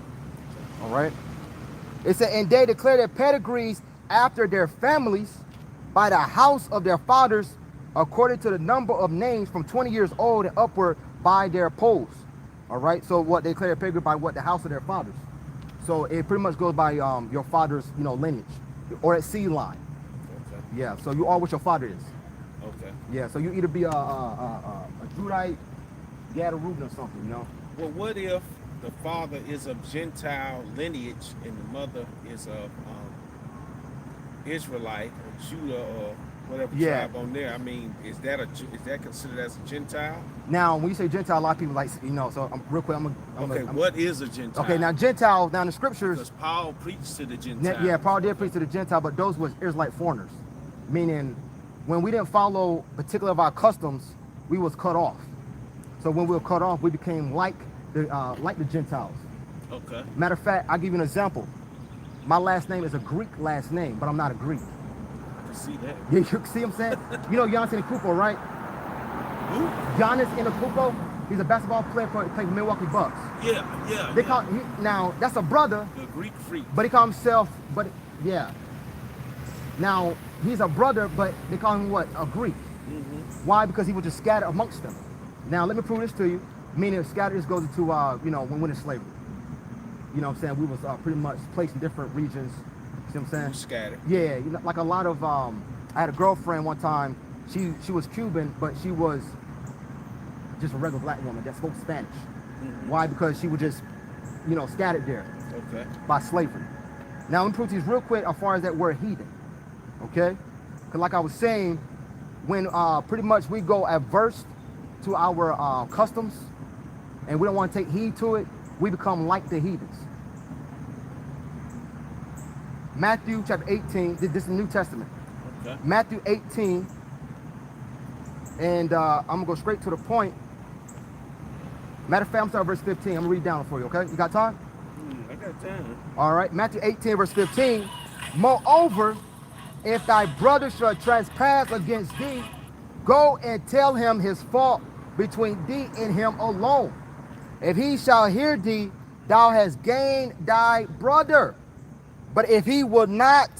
S1: All right. It said, and they declare their pedigrees after their families by the house of their fathers, according to the number of names from 20 years old and upward by their polls. All right. So what they declare pagan by what the house of their fathers. So it pretty much goes by your father's lineage or that seed line.
S3: Okay.
S1: Yeah. So you are what your father is.
S3: Okay.
S1: Yeah. So you either be a Judite, Gad, or Reuben or something. You know.
S3: Well, what if the father is of Gentile lineage and the mother is of Israelite or Judah or whatever tribe on there? I mean, is that considered as a Gentile?
S1: Now, when you say Gentile, a lot of people like So real quick,
S3: What is a Gentile?
S1: Okay, now Gentile. Now in the scriptures,
S3: because Paul preached to the Gentiles.
S1: Yeah, Paul did preach to the Gentile, but those was Israelite foreigners, meaning when we didn't follow particular of our customs, we was cut off. So when we were cut off, we became like the Gentiles.
S3: Okay.
S1: Matter of fact, I'll give you an example. My last name is a Greek last name, but I'm not a Greek.
S3: I can see that.
S1: Yeah, you see what I'm saying? You know Giannis Antetokounmpo, right?
S3: Who?
S1: Giannis Antetokounmpo. He's a basketball player for Milwaukee Bucks.
S3: Yeah.
S1: They call now that's a brother.
S3: The Greek freak.
S1: But he call himself. Yeah. Now he's a brother, but they call him what? A Greek.
S3: Mm-hmm.
S1: Why? Because he was just scattered amongst them. Now let me prove this to you. Meaning scattered just goes into when we're in slavery. You know what I'm saying? We was pretty much placed in different regions. See what I'm saying?
S3: Scattered.
S1: Yeah, like a lot of I had a girlfriend one time. She was Cuban, but she was just a regular black woman that spoke Spanish.
S3: Mm-hmm.
S1: Why? Because she was just scattered there.
S3: Okay.
S1: By slavery. Now let me prove to you real quick as far as that word heathen. Okay? Because like I was saying, when pretty much we go adverse to our customs and we don't want to take heed to it, we become like the heathens. Matthew chapter 18, this is the New Testament.
S3: Okay.
S1: Matthew 18, and I'm going to go straight to the point. Matter of fact, I'm starting verse 15. I'm going to read down for you, okay? You got time?
S3: I got time.
S1: All right, Matthew 18, verse 15. Moreover, if thy brother shall trespass against thee, go and tell him his fault between thee and him alone. If he shall hear thee, thou hast gained thy brother. But if he will not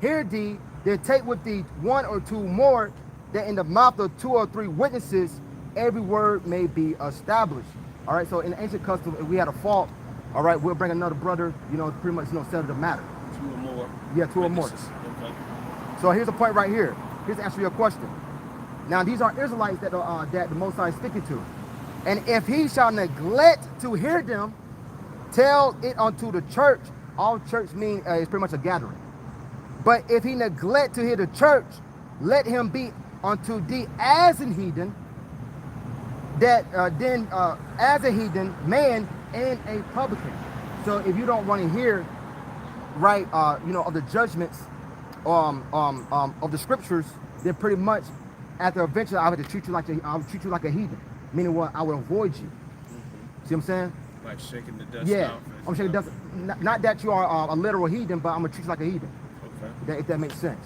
S1: hear thee, then take with thee one or two more, that in the mouth of two or three witnesses every word may be established. All right, so in the ancient custom, if we had a fault, all right, we'll bring another brother, pretty much settle the matter.
S3: Two or more.
S1: Yeah, two or more.
S3: Okay.
S1: So here's the point right here. Here's the answer to your question. Now these are Israelites that the Most High is speaking to. And if he shall neglect to hear them, tell it unto the church. All church mean is pretty much a gathering. But if he neglect to hear the church, let him be unto thee as an heathen, that then as a heathen man and a publican. So if you don't want to hear right, of the judgments of the scriptures, then pretty much after eventually I would treat you like a heathen. Meaning what? I would avoid you. Mm-hmm. See what I'm saying?
S3: Like shaking the dust
S1: yeah,
S3: off.
S1: I'm shaking the dust. Not that you are a literal heathen, but I'm gonna treat you like a heathen.
S3: Okay.
S1: If that makes sense,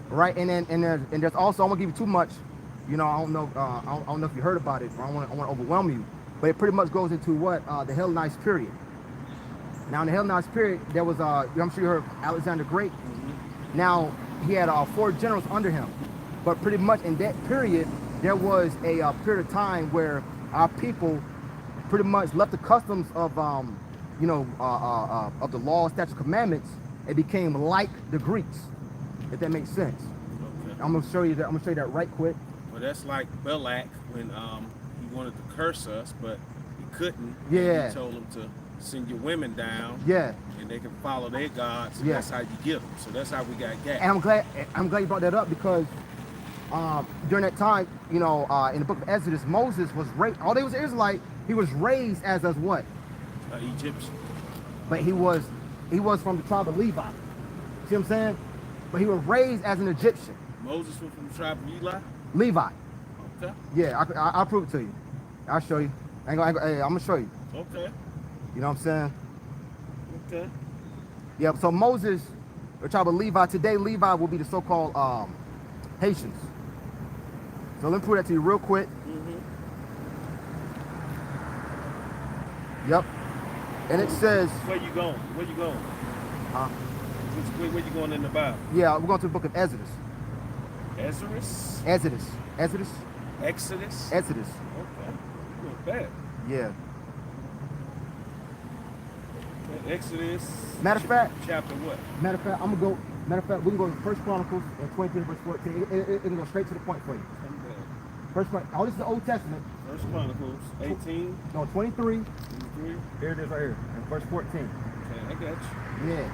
S1: right? And there's also, I'm gonna give you too much. I don't know. I don't know if you heard about it. Or I want to overwhelm you, but it pretty much goes into what the Hellenized period. Now in the Hellenized period, there was I'm sure you heard of Alexander Great. Mm-hmm. Now he had 4 generals under him, but pretty much in that period, there was a period of time where our people pretty much left the customs of of the law, statutes, commandments, and became like the Greeks. If that makes sense. Okay. I'm gonna show you that right quick.
S3: Well, that's like Balak when he wanted to curse us, but he couldn't.
S1: Yeah.
S3: He told him to send your women down.
S1: Yeah.
S3: And they can follow their gods. And
S1: yeah.
S3: That's how you get them. So that's how we got gas.
S1: And I'm glad you brought that up because during that time, in the book of Exodus, Moses was raised. Although he was an Israelite, he was raised as what?
S3: Egyptian.
S1: But he was from the tribe of Levi. See what I'm saying? But he was raised as an Egyptian.
S3: Moses was from the tribe of Eli?
S1: Levi.
S3: Okay.
S1: Yeah, I'll prove it to you. I'll show you. I'm gonna show you.
S3: Okay.
S1: You know what I'm saying?
S3: Okay.
S1: Yeah. So Moses, the tribe of Levi. Today, Levi will be the so-called Haitians. So let me prove that to you real quick.
S3: Mm-hmm.
S1: Yep. And it says.
S3: Where you going?
S1: Huh?
S3: Where you going in the Bible?
S1: Yeah, we're going to the book of Exodus.
S3: Exodus?
S1: Exodus.
S3: Exodus?
S1: Exodus.
S3: Okay. Good, bad.
S1: Yeah.
S3: Exodus.
S1: Matter of fact,
S3: Chapter what?
S1: Matter of fact, we can go to First Chronicles and 23 verse 14. It can go straight to the point for you. First, oh, this is the Old Testament.
S3: First Chronicles 18.
S1: No, 23.
S3: 23.
S1: Here it is right here, in verse 14.
S3: Okay, I got you.
S1: Yeah.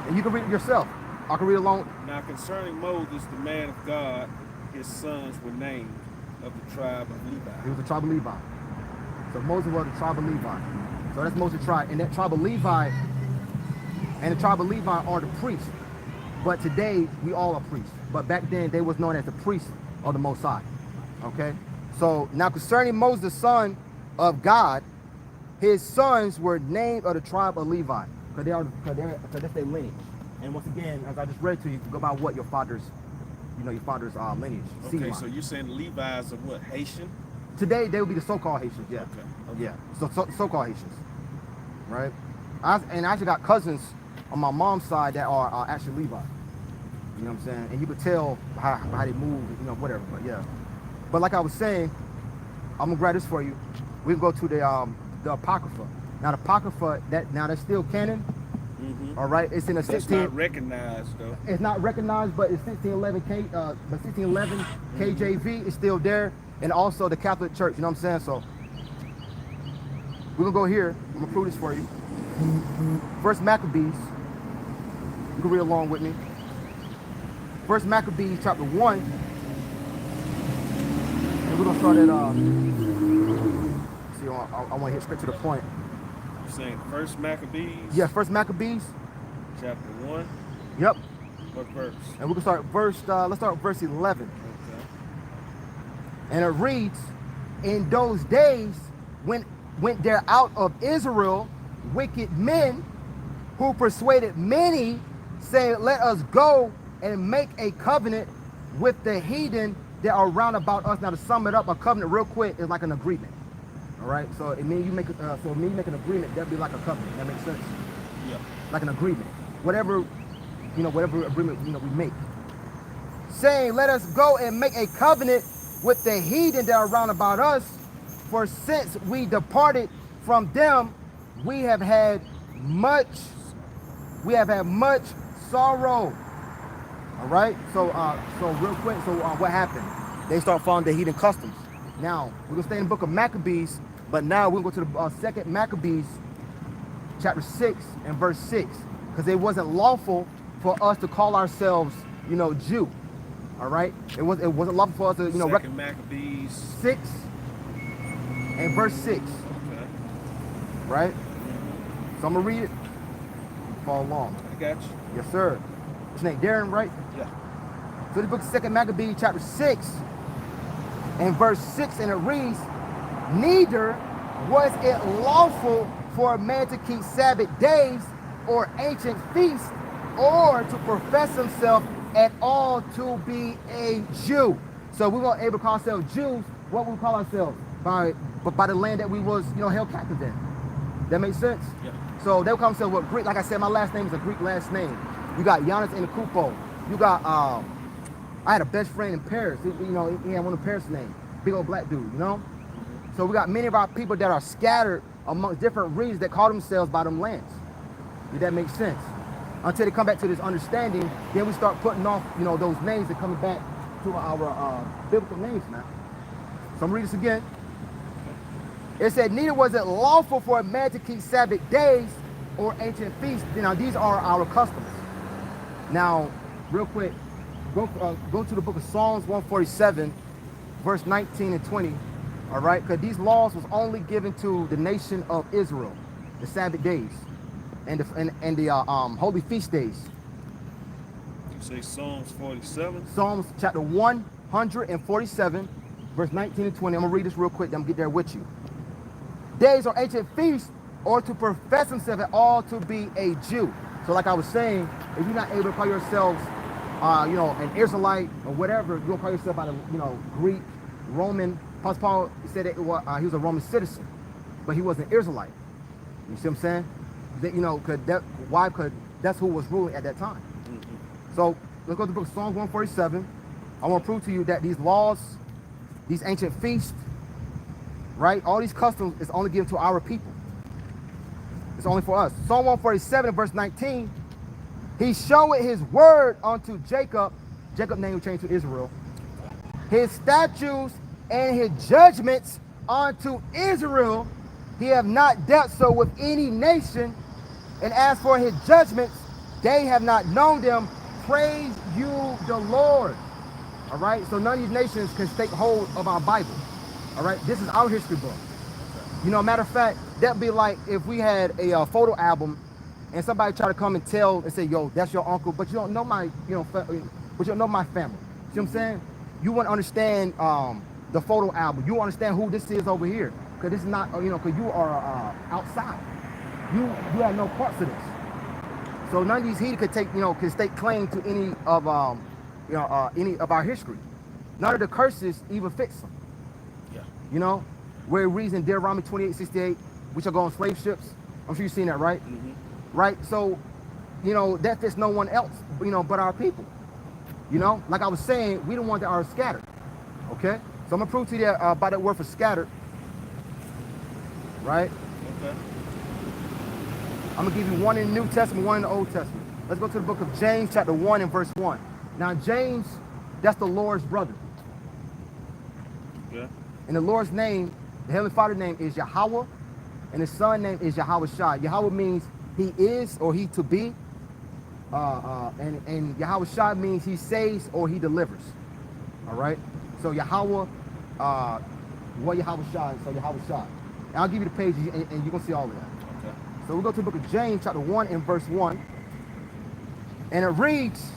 S1: And you can read it yourself. I can read along.
S3: Now concerning Moses, the man of God, his sons were named of the tribe of Levi.
S1: He was the tribe of Levi. So Moses was the tribe of Levi. So that's Moses' tribe. And that tribe of Levi are the priests. But today, we all are priests. But back then, they was known as the priests of the Most High. Okay? So now concerning Moses, the son of God, his sons were named of the tribe of Levi. Because that's their lineage. And once again, as I just read to you, go by what your father's lineage.
S3: Okay, so you're saying the Levites are what, Haitian?
S1: Today, they would be the so-called Haitians, yeah.
S3: Okay.
S1: Yeah, so-called Haitians, right? I actually got cousins on my mom's side that are actually Levi. You know what I'm saying? And you could tell how they move, whatever, but yeah. But like I was saying, I'm gonna grab this for you. We can go to the Apocrypha. Now the Apocrypha, that's still canon.
S3: Mm-hmm.
S1: All right, it's in a 16.
S3: That's not recognized though.
S1: It's not recognized, but it's 1611 KJV is still there, and also the Catholic Church. You know what I'm saying? So we're gonna go here. I'm gonna prove this for you. First Maccabees. You can read along with me. First Maccabees chapter 1. And we're gonna start at see, I want to hit straight to the point.
S3: You're saying First Maccabees?
S1: Yeah, First Maccabees.
S3: Chapter 1.
S1: Yep.
S3: What verse?
S1: And we can start let's start with verse 11.
S3: Okay.
S1: And it reads, in those days went there out of Israel wicked men who persuaded many, saying, let us go and make a covenant with the heathen that are round about us. Now to sum it up, a covenant real quick is like an agreement. All right, so it means you make an agreement, that'd be like a covenant. That makes sense?
S3: Yeah.
S1: Like an agreement. Whatever agreement we make. Saying, let us go and make a covenant with the heathen that are round about us, for since we departed from them, we have had much sorrow. All right. So real quick. So what happened? They start following the heathen customs. Now we're gonna stay in the book of Maccabees, but now we're gonna go to the second Maccabees, chapter 6 and verse 6, because it wasn't lawful for us to call ourselves, Jew. All right. It wasn't lawful for us to,
S3: Second Maccabees
S1: 6 and verse 6.
S3: Okay.
S1: Right? So I'm gonna read it. Follow along.
S3: I got you.
S1: Yes, sir. His name Darren, right?
S3: Yeah.
S1: So the book of 2 Maccabees, chapter 6 and verse 6, and it reads, neither was it lawful for a man to keep Sabbath days or ancient feasts, or to profess himself at all to be a Jew. So we weren't able to call ourselves Jews. What we call ourselves? By the land that we was, held captive in. That makes sense?
S3: Yeah.
S1: So they would call themselves Greek. Like I said, my last name is a Greek last name. You got Giannis and Kupo. You got I had a best friend in Paris. He had one of Paris' names. Big old black dude, So we got many of our people that are scattered amongst different regions that call themselves by them lands. Did that make sense? Until they come back to this understanding, then we start putting off, those names and coming back to our biblical names, man. So I'm gonna read this again. It said, neither was it lawful for a man to keep Sabbath days or ancient feasts. Now these are our customs. Now, real quick, go to the book of Psalms 147, verse 19 and 20. All right, because these laws was only given to the nation of Israel, the Sabbath days and the holy feast days.
S3: You say Psalms 47?
S1: Psalms chapter 147, verse 19 and 20. I'm gonna read this real quick. I'm gonna get there with you. Days or ancient feasts, or to profess himself at all to be a Jew. So like I was saying, if you're not able to call yourselves, an Israelite or whatever, you'll call yourself by the, Greek, Roman. Apostle Paul said that he was a Roman citizen, but he wasn't an Israelite. You see what I'm saying? Because that's who was ruling at that time. Mm-hmm. So let's go to the book of Psalms 147. I want to prove to you that these laws, these ancient feasts, right? All these customs is only given to our people. It's only for us. Psalm 147, verse 19. He showed his word unto Jacob. Jacob's name was changed to Israel. His statutes and his judgments unto Israel. He have not dealt so with any nation. And as for his judgments, they have not known them. Praise you the Lord. All right. So none of these nations can take hold of our Bible. All right. This is our history book. You know, matter of fact, that'd be like if we had a photo album and somebody try to come and tell and say, yo, that's your uncle, but you don't know my, but you don't know my family. See what I'm saying? You want to understand the photo album. You understand who this is over here. Because this is not, because you are outside. You have no parts of this. So none of these heathen could take, can stake claim to any of our history. None of the curses even fits them. Yeah. Where it reads in Deuteronomy 28:68, we shall go on slave ships. I'm sure you've seen that, right? Mm-hmm. Right? So, that fits no one else, but our people. Like I was saying, we the ones that are scattered. Okay? So I'm gonna prove to you that by that word for scattered. Right? Okay. I'm gonna give you one in the New Testament, one in the Old Testament. Let's go to the book of James, chapter 1 and verse 1. Now, James, that's the Lord's brother. Yeah. And the Lord's name, the Heavenly Father's name is Yahweh, and his son name is Yahweh Shai. Yahweh means he is or he to be. And Yahweh Shai means he saves or he delivers. All right? So Yahweh, what Yahweh Shai, so Yahweh Shai. And I'll give you the page and you're going to see all of that. Okay. So we go to the book of James, chapter 1 and verse 1. And it reads,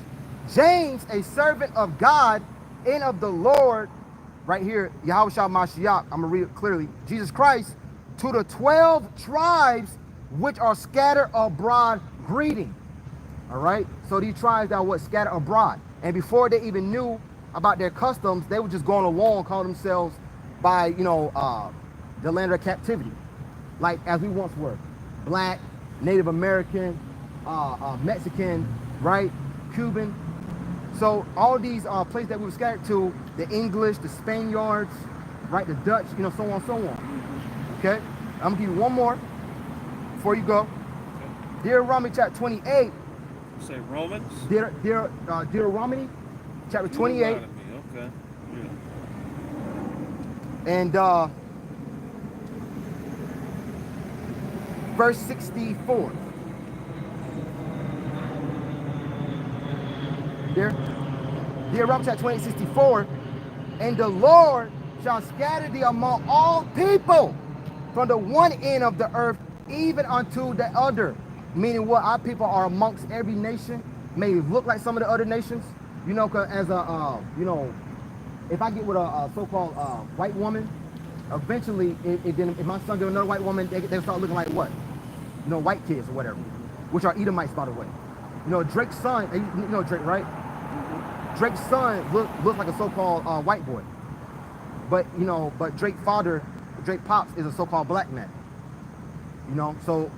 S1: James, a servant of God and of the Lord, right here, Yahweh Shai Mashiach, I'm going to read it clearly, Jesus Christ, to the 12 tribes which are scattered abroad, greeting. All right? So these tribes that were scattered abroad. And before they even knew about their customs, they were just going along, calling themselves by, the land of captivity. Like as we once were. Black, Native American, Mexican, right? Cuban. So all these places that we were scattered to, the English, the Spaniards, right? The Dutch, so on and so on. Okay? I'm gonna give you one more before you go. Deuteronomy chapter 28. You
S3: say Romans?
S1: Deuteronomy chapter 28.
S3: Okay. Yeah.
S1: And verse 64. Deuteronomy chapter 28, 64. And the Lord shall scatter thee among all people from the one end of the earth even unto the other. Meaning what? Our people are amongst every nation. May look like some of the other nations. Cause as if I get with a so-called white woman, eventually, if my son get another white woman, they start looking like what? White kids or whatever, which are Edomites, by the way. Drake's son, you know Drake, right? Drake's son looks like a so-called white boy. But, but Drake's father, Drake Pops, is a so-called black man. So,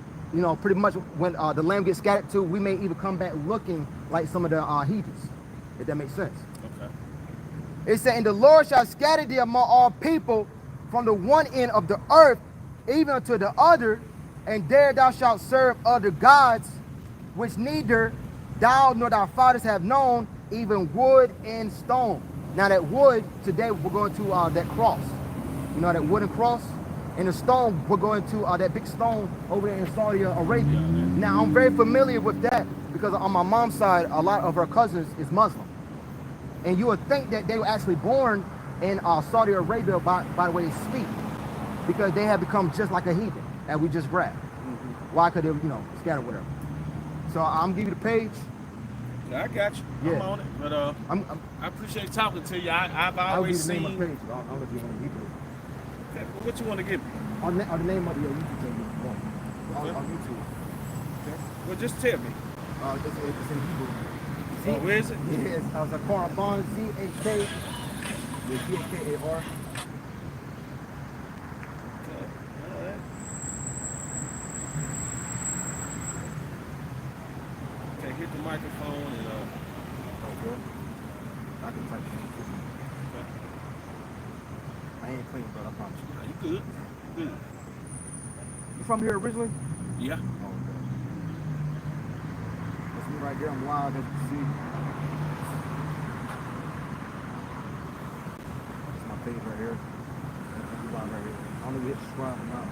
S1: pretty much when the lamb gets scattered to, we may even come back looking like some of the heathens, if that makes sense. Okay. It said, and the Lord shall scatter thee among all people from the one end of the earth, even unto the other, and there thou shalt serve other gods, which neither thou nor thy fathers have known, even wood and stone. Now that wood, today we're going to that cross. That wooden cross. And the stone, we're going to that big stone over there in Saudi Arabia. Now, I'm very familiar with that because on my mom's side, a lot of her cousins is Muslim. And you would think that they were actually born in Saudi Arabia by the way they speak, because they have become just like a heathen, and we just grabbed. Mm-hmm. Why? Because they, scattered whatever. So I'm gonna give you the page.
S3: Yeah, I got you. Yeah. I'm on it. But I appreciate talking to you. I've always seen.
S1: I'll give you the name of the page. I'll let you want to give it.
S3: Okay, what you want to give me?
S1: On the name of your YouTube channel. On YouTube. Okay.
S3: Well, just tell me.
S1: It's in Hebrew.
S3: Oh, where is it?
S1: Yes, Zakar Bond, Z-A-K. With G-A-K-A-R.
S3: Okay. All right. Okay, hit the microphone and
S1: okay. I can type it.
S3: Okay.
S1: I ain't clean, but I promise you.
S3: You good. Good.
S1: You from here originally?
S3: Yeah.
S1: right there. I'm live, as you can see. That's my page right here. I'm live right here. I don't know if you hit subscribe or not,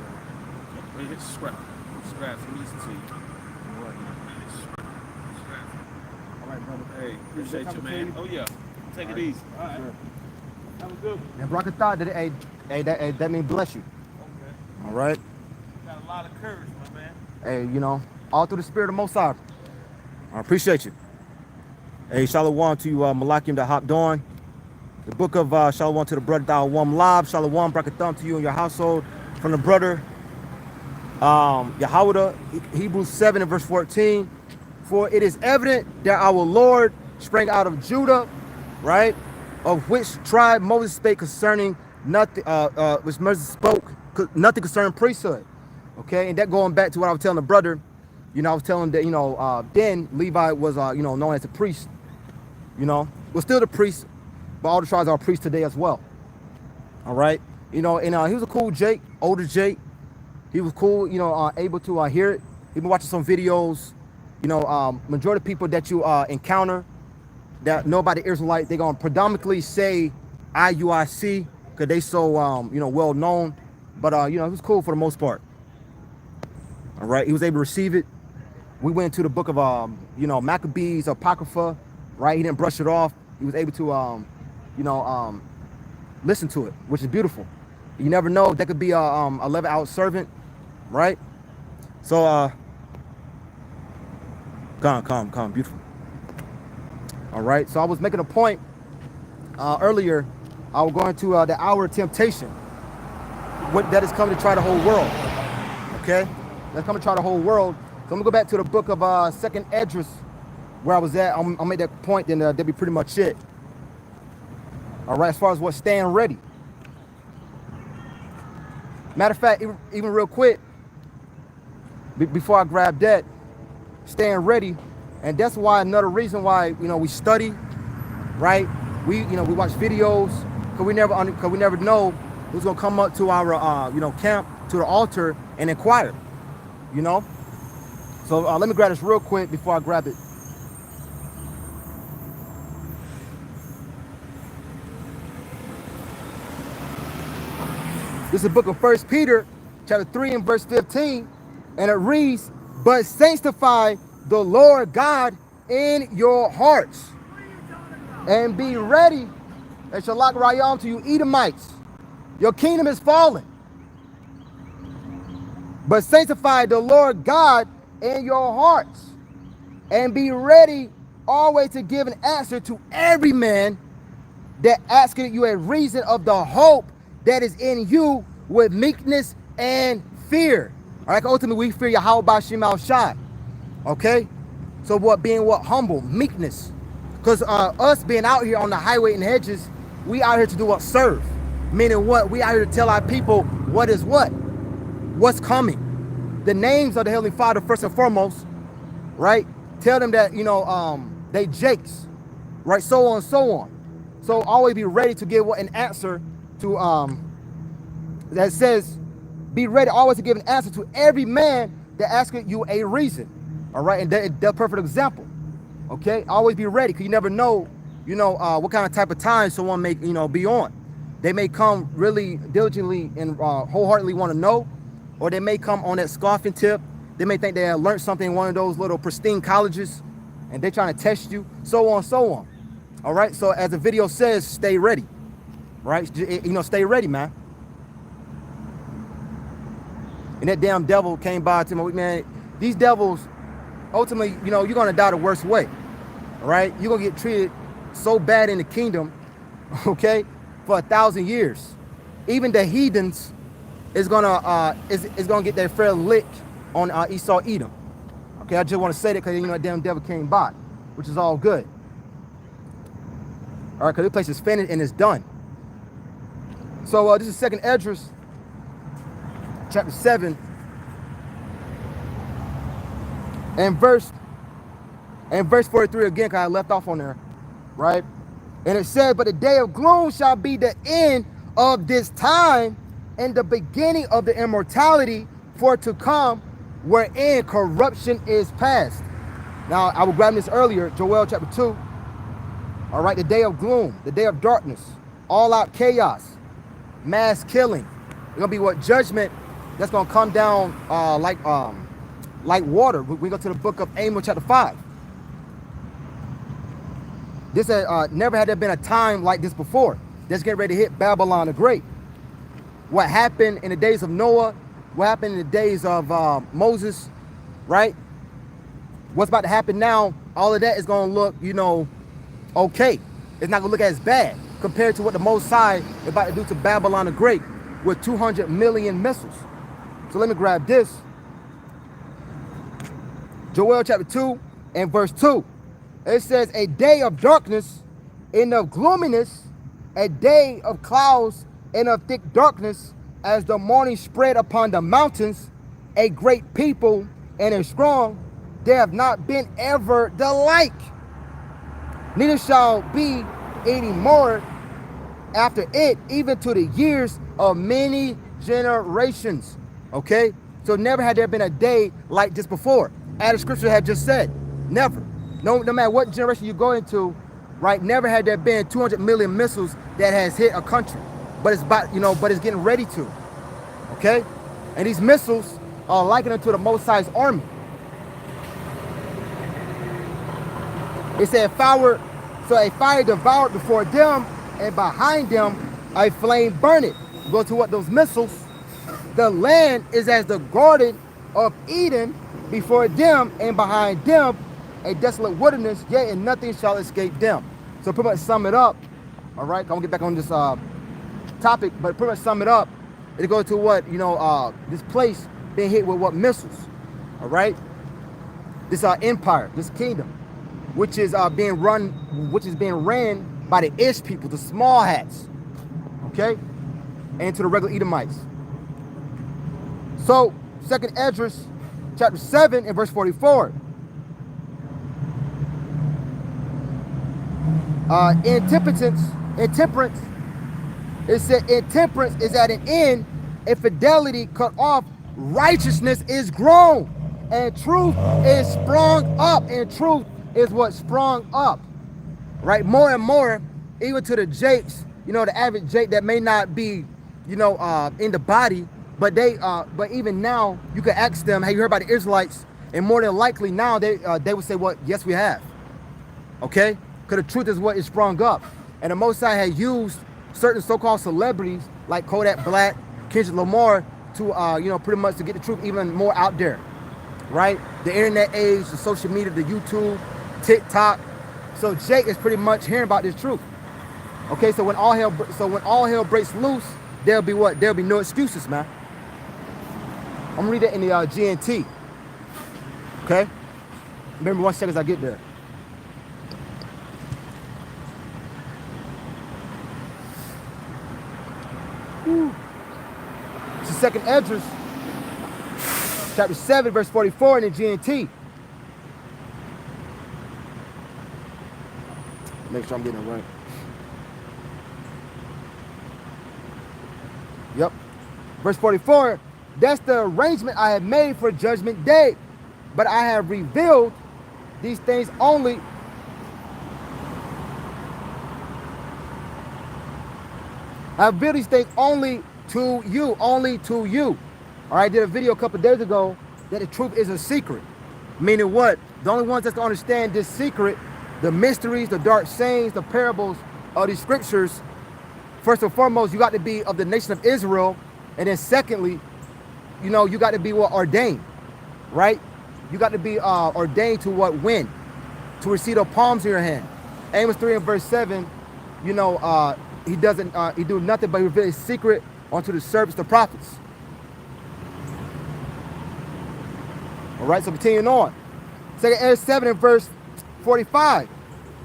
S1: but
S3: Hey, hit subscribe. Subscribe for me to you.
S1: all right, man. All right, brother.
S3: Hey, appreciate you, man.
S1: You.
S3: Oh yeah. Take
S1: All
S3: it
S1: right.
S3: easy. All right.
S1: Sure.
S3: Have a good one.
S1: And Barakatah, that means bless you.
S3: Okay.
S1: All right.
S3: Got a lot of courage, my man.
S1: Hey, you know, all through the spirit of Most High. I appreciate you. Hey, Shalom to you, Malakim that hopped on. The book of Shalom to the brother Dawam Lab. Shalom, Barakatah to you and your household. From the brother Yahweh, Hebrews 7 and verse 14. For it is evident that our Lord sprang out of Judah, right? Of which tribe Moses spake concerning nothing, which Moses spoke nothing concerning priesthood. Okay, and that going back to what I was telling the brother, you know, I was telling him that, you know, then Levi was, you know, known as a priest, you know, was still the priest, but all the tribes are priests today as well. All right, you know, and he was a cool Jake, older Jake. He was cool, you know, able to hear it. He been watching some videos, you know, majority of people that you encounter that know about the Israelite, they're gonna predominantly say IUIC because they so, you know, well known. But, you know, it was cool for the most part. All right, he was able to receive it. We went into the book of, you know, Maccabees, Apocrypha, right? He didn't brush it off. He was able to, you know, listen to it, which is beautiful. You never know, that could be a 11-hour servant, right? So, calm, beautiful. All right, so I was making a point earlier. I was going to the hour of temptation. What that is coming to try the whole world, okay? That's coming to try the whole world. So I'm gonna go back to the book of 2nd Edris, where I was at. I'll make that point, then that'll be pretty much it. All right, as far as what staying ready. Matter of fact, even real quick, before I grab that, staying ready, and that's why another reason why, you know, we study, right? We, you know, we watch videos, cause we never know who's gonna come up to our, you know, camp, to the altar and inquire, you know. So let me grab this real quick before I grab it. This is the book of 1 Peter, chapter 3 and verse 15, and it reads, "But sanctify the Lord God in your hearts, and be ready, and Shalak Rayam to you Edomites. Your kingdom is fallen. But sanctify the Lord God in your hearts, and be ready always to give an answer to every man that asketh you a reason of the hope that is in you with meekness and fear." All right, ultimately we fear Yahweh Bashim Al Shai. Okay? So what humble, meekness. Because us being out here on the highway and hedges, we out here to do what? Serve. Meaning what? We out here to tell our people what is what? What's coming. The names of the Heavenly Father first and foremost, right? Tell them that, you know, they Jakes, right? So on and so on. So always be ready to give an answer to, that says, be ready always to give an answer to every man that asks you a reason. All right, and that's perfect example. Okay, always be ready, because you never know, you know, what kind of type of time someone may, you know, be on. They may come really diligently and wholeheartedly want to know, or they may come on that scoffing tip. They may think they have learned something in one of those little pristine colleges, and they're trying to test you, so on, so on. All right, so as the video says, stay ready, right? You know, stay ready, man. And that damn devil came by to me, man. These devils, ultimately, you know, you're gonna die the worst way, right? You're gonna get treated so bad in the kingdom, okay, for 1,000 years. Even the heathens is gonna get their fair lick on Esau Edom. Okay, I just want to say that because, you know, that damn devil came by, which is all good. All right, because this place is finished and it's done. So this is 2nd Esdras, chapter 7, and verse 43 again, because I left off on there, right? And it said, "But the day of gloom shall be the end of this time, and the beginning of the immortality for to come, wherein corruption is past." Now, I was grabbing this earlier, Joel chapter 2. All right, the day of gloom, the day of darkness, all out chaos, mass killing. It's gonna be what judgment that's gonna come down like water. We go to the book of Amos chapter 5. This never had there been a time like this before. That's getting ready to hit Babylon the Great. What happened in the days of Noah, what happened in the days of Moses, right? What's about to happen now, all of that is gonna look, okay. It's not gonna look as bad compared to what the Most High is about to do to Babylon the Great with 200 million missiles. So let me grab this. Joel chapter 2 and verse 2. It says, a day of darkness and of gloominess, a day of clouds and of thick darkness, as the morning spread upon the mountains, a great people and a strong, there have not been ever the like. Neither shall be any more after it, even to the years of many generations. Okay? So never had there been a day like this before. As the scripture had just said, never. No matter what generation you go into, right? Never had there been 200 million missiles that has hit a country, but it's but it's getting ready to. Okay, and these missiles are likened to the Most High's army. It said, a fire devoured before them, and behind them a flame burned. Go to what those missiles. The land is as the garden of Eden before them, and behind them a desolate wilderness, yea, and nothing shall escape them. So pretty much sum it up, all right? I'm gonna get back on this topic, but pretty much sum it up. It goes to what, this place being hit with what missiles, all right? This empire, this kingdom, which is being ran by the Ish people, the small hats, okay? And to the regular Edomites. So, 2nd Esdras, chapter 7 and verse 44. Intemperance. It said intemperance is at an end, infidelity cut off, righteousness is grown, and truth is sprung up. And truth is what sprung up, right? More and more, even to the Jakes, the average Jake that may not be, in the body, but but even now, you can ask them, have you heard about the Israelites? And more than likely now, they would say, what? Yes, we have. Okay? Because the truth is what is sprung up. And the Most High had used certain so-called celebrities like Kodak Black, Kendrick Lamar to, pretty much to get the truth even more out there, right? The internet age, the social media, the YouTube, TikTok. So Jake is pretty much hearing about this truth. Okay, so when all hell breaks loose, there'll be what? There'll be no excuses, man. I'm gonna read that in the GNT. Okay, remember 1 second as I get there. It's the 2nd Esdras, chapter 7, verse 44 in the GNT. Make sure I'm getting it right. Yep. Verse 44, that's the arrangement I have made for judgment day, but I have revealed these things only. I have revealed these things only to you, only to you. All right, I did a video a couple days ago that the truth is a secret. Meaning what? The only ones that's going to understand this secret, the mysteries, the dark sayings, the parables of these scriptures, first and foremost, you got to be of the nation of Israel. And then secondly, you got to be ordained, right? You got to be ordained to when? To receive the palms in your hand. Amos 3 and verse 7, he do nothing but reveal his secret unto the servants, the prophets. All right, so continuing on. 2 Esdras 7 and verse 45.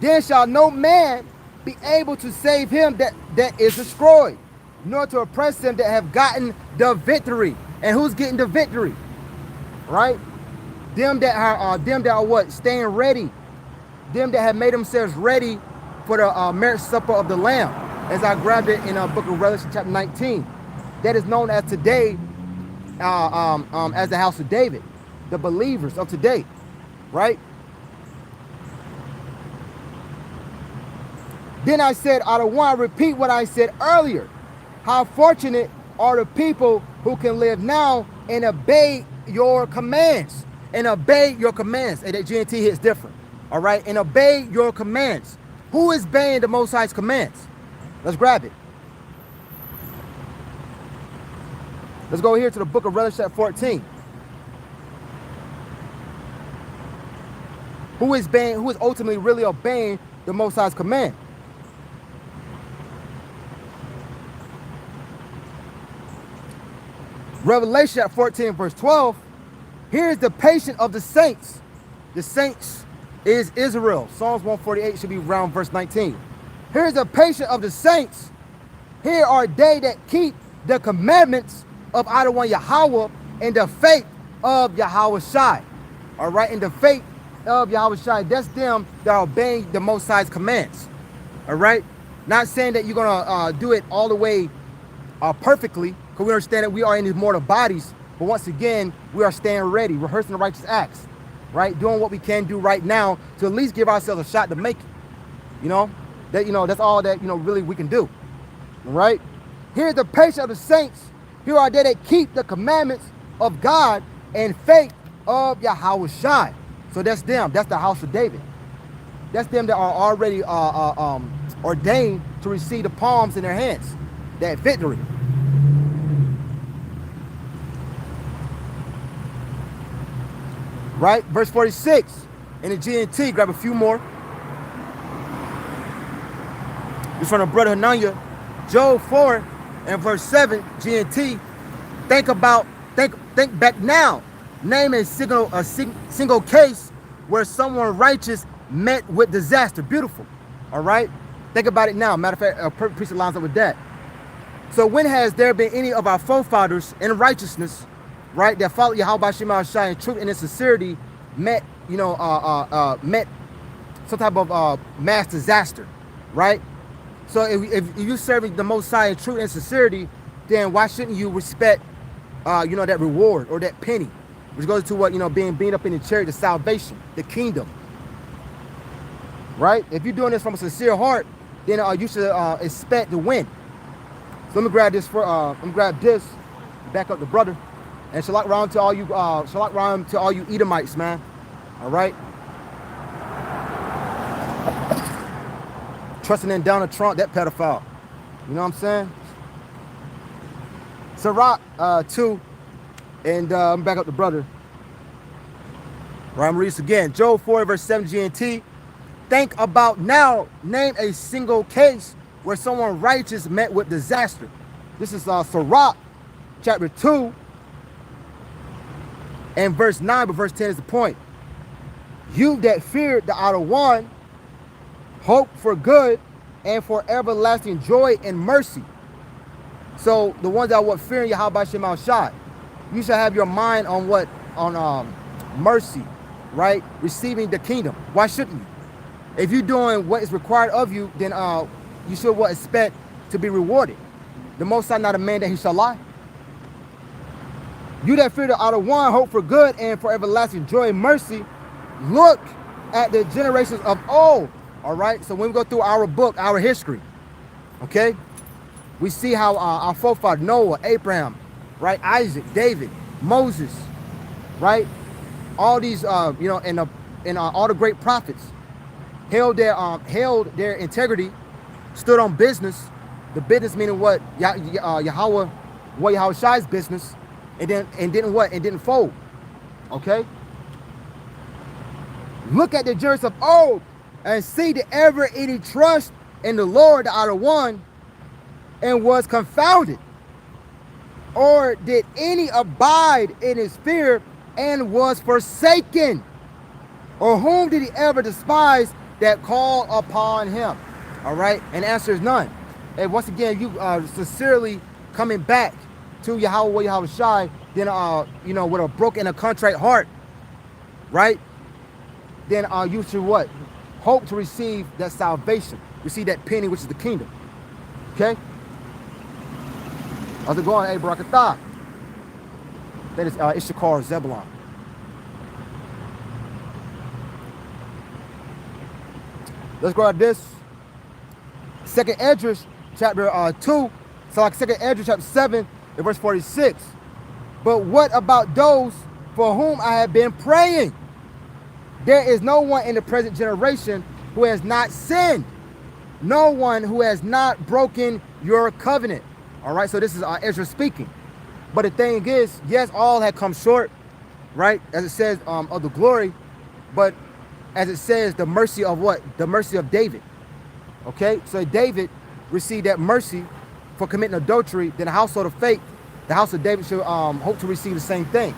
S1: Then shall no man be able to save him that is destroyed, nor to oppress them that have gotten the victory. And who's getting the victory? Right? Them that are what? Staying ready. Them that have made themselves ready for the marriage supper of the Lamb. As I grabbed it in the book of Revelation chapter 19. That is known as today as the house of David. The believers of today. Right? Then I said, out of one, I repeat what I said earlier. How fortunate are the people who can live now and obey your commands. And obey your commands. And that GNT hits different. All right? And obey your commands. Who is obeying the Most High's commands? Let's grab it. Let's go here to the book of Revelation 14. Who is ultimately really obeying the Most High's command? Revelation 14 verse 12. Here is the patience of the saints. The saints is Israel. Psalms 148 should be around verse 19. Here's the patience of the saints. Here are they that keep the commandments of Adonai Yahweh and the faith of Yahweh Shai. All right, and the faith of Yahweh Shai. That's them that are obeying the Most High's commands. All right, not saying that you're gonna do it all the way perfectly, because we understand that we are in these mortal bodies. But once again, we are staying ready, rehearsing the righteous acts, right? Doing what we can do right now to at least give ourselves a shot to make it. That's all that really we can do. All right. Here's the patience of the saints. Here are they that keep the commandments of God and faith of Yahweh Shai. So that's them. That's the house of David. That's them that are already ordained to receive the palms in their hands. That victory. Right? Verse 46 in the GNT. Grab a few more. It's from the brother Hananya. Job 4 and verse 7 GNT. Think back now. Name a single case where someone righteous met with disaster. Beautiful. All right? Think about it now. Matter of fact, a perfect piece lines up with that. So when has there been any of our forefathers in righteousness, right, that followed Yahweh Shema Shai in truth and in sincerity, met some type of mass disaster, right? So if you're serving the Most High in truth and sincerity, then why shouldn't you respect, that reward or that penny, which goes to what, being up in the chariot, the salvation, the kingdom, right? If you're doing this from a sincere heart, then you should expect to win. So let me grab this, back up the brother, and shalak round to all you Edomites, man. All right. Trusting in Donald Trump, that pedophile. You know what I'm saying? Sirach 2, and I'm back up the brother. Right, I'm reading this again. Job 4 verse 7 GNT. Think about now. Name a single case where someone righteous met with disaster. This is Sirach chapter 2 and verse 9, but verse 10 is the point. You that feared the outer one, hope for good and for everlasting joy and mercy. So the ones that were fearing Yahweh Shema Shai, you should have your mind on what? On mercy, right? Receiving the kingdom. Why shouldn't you? If you're doing what is required of you, then you should expect to be rewarded. The Most High not a man that he shall lie. You that fear the outer one, hope for good and for everlasting joy and mercy. Look at the generations of old. All right. So when we go through our book, our history, okay, we see how our forefathers, Noah, Abraham, right, Isaac, David, Moses, right, all these, and all the great prophets held their integrity, stood on business. The business meaning what? Yahweh Shai's business, and didn't fold. Okay. Look at the journeys of old and see the ever any trust in the Lord, the outer one, and was confounded. Or did any abide in his fear and was forsaken? Or whom did he ever despise that called upon him? All right. And the answer is none. And once again, you sincerely coming back to Yahweh Shai, then with a broken and a contrite heart, right? Then you should what? Hope to receive that salvation, receive that penny, which is the kingdom. Okay? How's it going? Hey, Barakatah. That is Issachar Zebulon. Let's go at this. Second Esdras chapter 2, so like Second Esdras chapter 7 and verse 46. But what about those for whom I have been praying? There is no one in the present generation who has not sinned. No one who has not broken your covenant. All right, so this is Ezra speaking. But the thing is, yes, all had come short, right? As it says of the glory, but as it says, the mercy of what? The mercy of David. Okay, so David received that mercy for committing adultery. Then the household of faith, the house of David should hope to receive the same thing.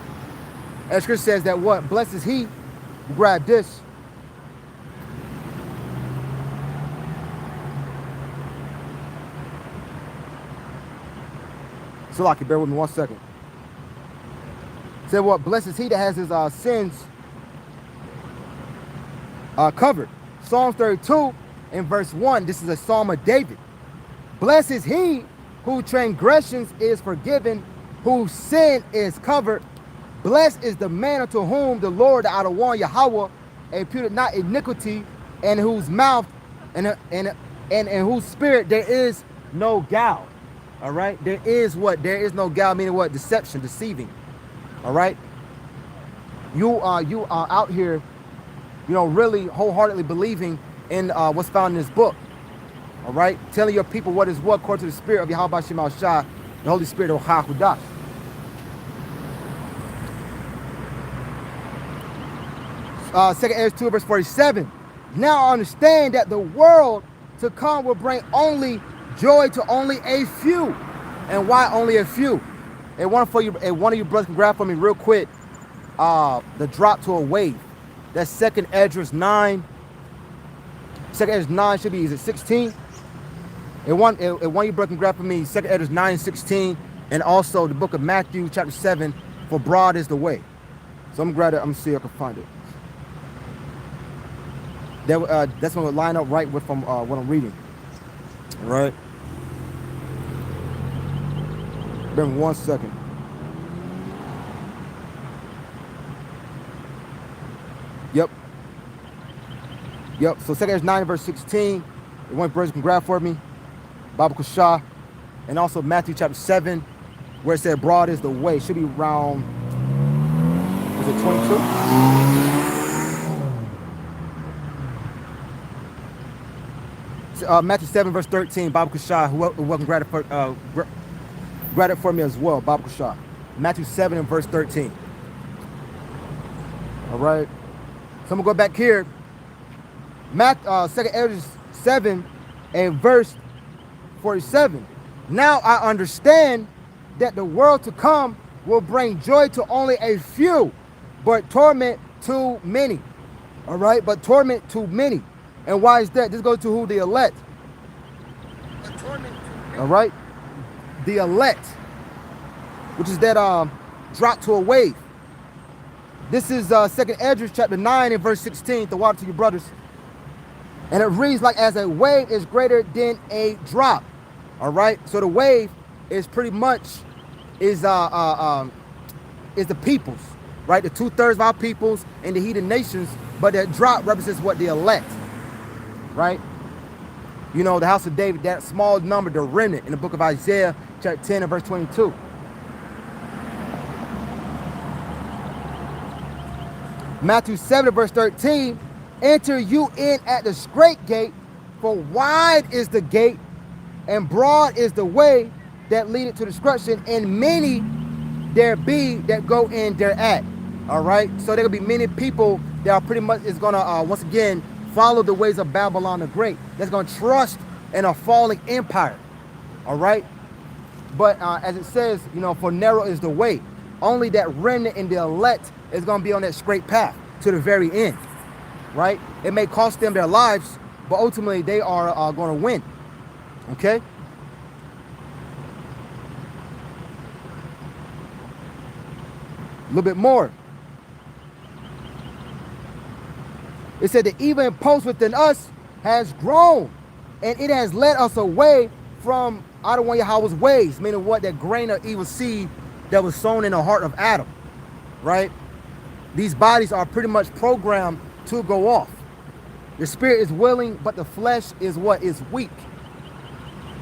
S1: As Scripture says that what? Blessed is he who grabbed this. So, like, bear with me 1 second. Said what? Blessed is he that has his sins covered. Psalm 32 in verse 1. This is a psalm of David. Blessed is he whose transgressions is forgiven, whose sin is covered. Blessed is the man unto whom the Lord out of one Yahweh imputed not iniquity, and whose mouth and in whose spirit there is no guile. All right, there is what? There is no guile, meaning what? Deception, deceiving. All right, you are out here, you know, really wholeheartedly believing in what's found in this book. All right, telling your people what is what according to the spirit of Yahweh Shema Shah, the Holy Spirit of Hakudash. Second Ezra 2 verse 47. Now I understand that the world to come will bring only joy to only a few. And why only a few? And one of you brothers can grab for me real quick the drop to a wave. That's Second Esdras 9. Second Esdras 9 should be, is it 16? And one of you brothers can grab for me Second Esdras 9 and 16, and also the book of Matthew chapter 7, for broad is the way. So I'm gonna grab it, I'm gonna see if I can find it. That's gonna line up right with from what I'm reading. All right. Bear with me 1 second. Yep. So Second Esdras 9 verse 16. The one person can grab for me. Baba Kushah. And also Matthew chapter 7, where it said broad is the way. Should be around, is it 22? Matthew 7 verse 13, Baba Kushah, who welcome grab it for me as well, Baba Kushah. Matthew 7 and verse 13. All right. So I'm gonna go back here. Second Esdras 7 and verse 47. Now I understand that the world to come will bring joy to only a few, but torment to many. All right, but torment to many. And why is that? This goes to who? The elect. All right, the elect, which is that drop to a wave. This is Second Esdras chapter 9 and verse 16. The water to your brothers. And it reads like as a wave is greater than a drop. All right. So the wave is pretty much is the peoples, right? The 2/3 of our peoples and the heathen nations. But that drop represents what? The elect, right? You know, the house of David, that small number, the remnant in the book of Isaiah, chapter 10 and verse 22. Matthew 7 verse 13. Enter you in at the straight gate, for wide is the gate, and broad is the way that leadeth to destruction, and many there be that go in thereat. All right, so there will be many people that are pretty much is gonna once again follow the ways of Babylon the Great. That's gonna trust in a falling empire. All right, but as it says, you know, for narrow is the way. Only that remnant and the elect is gonna be on that straight path to the very end. Right? It may cost them their lives, but ultimately they are going to win. Okay? A little bit more. It said the evil impulse within us has grown, and it has led us away from out of one Yahweh's ways, meaning what? That grain of evil seed that was sown in the heart of Adam. Right? These bodies are pretty much programmed to go off. The spirit is willing, but the flesh is what? Is weak.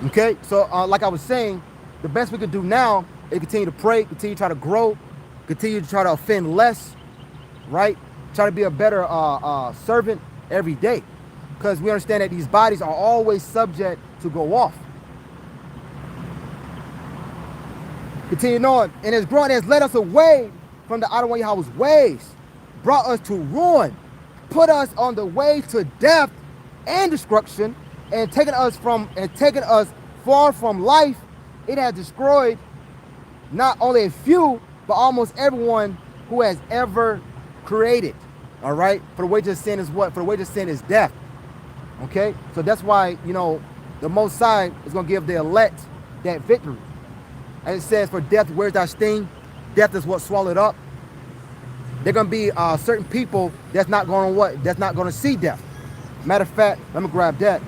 S1: Okay, so like I was saying, the best we could do now is continue to pray, continue to try to grow, continue to try to offend less, right? Try to be a better servant every day, because we understand that these bodies are always subject to go off. Continuing on, and his growing has led us away from the Adonai Yahweh's ways, brought us to ruin, put us on the way to death and destruction, and taken us far from life. It has destroyed not only a few, but almost everyone who has ever created. All right, for the wages of sin is what? For the wages of sin is death. Okay, so that's why, you know, the Most High is going to give the elect that victory. As it says, for death, where's thy sting? Death is what swallowed up. They're going to be certain people that's not going to what? That's not going to see death. Matter of fact, let me grab that.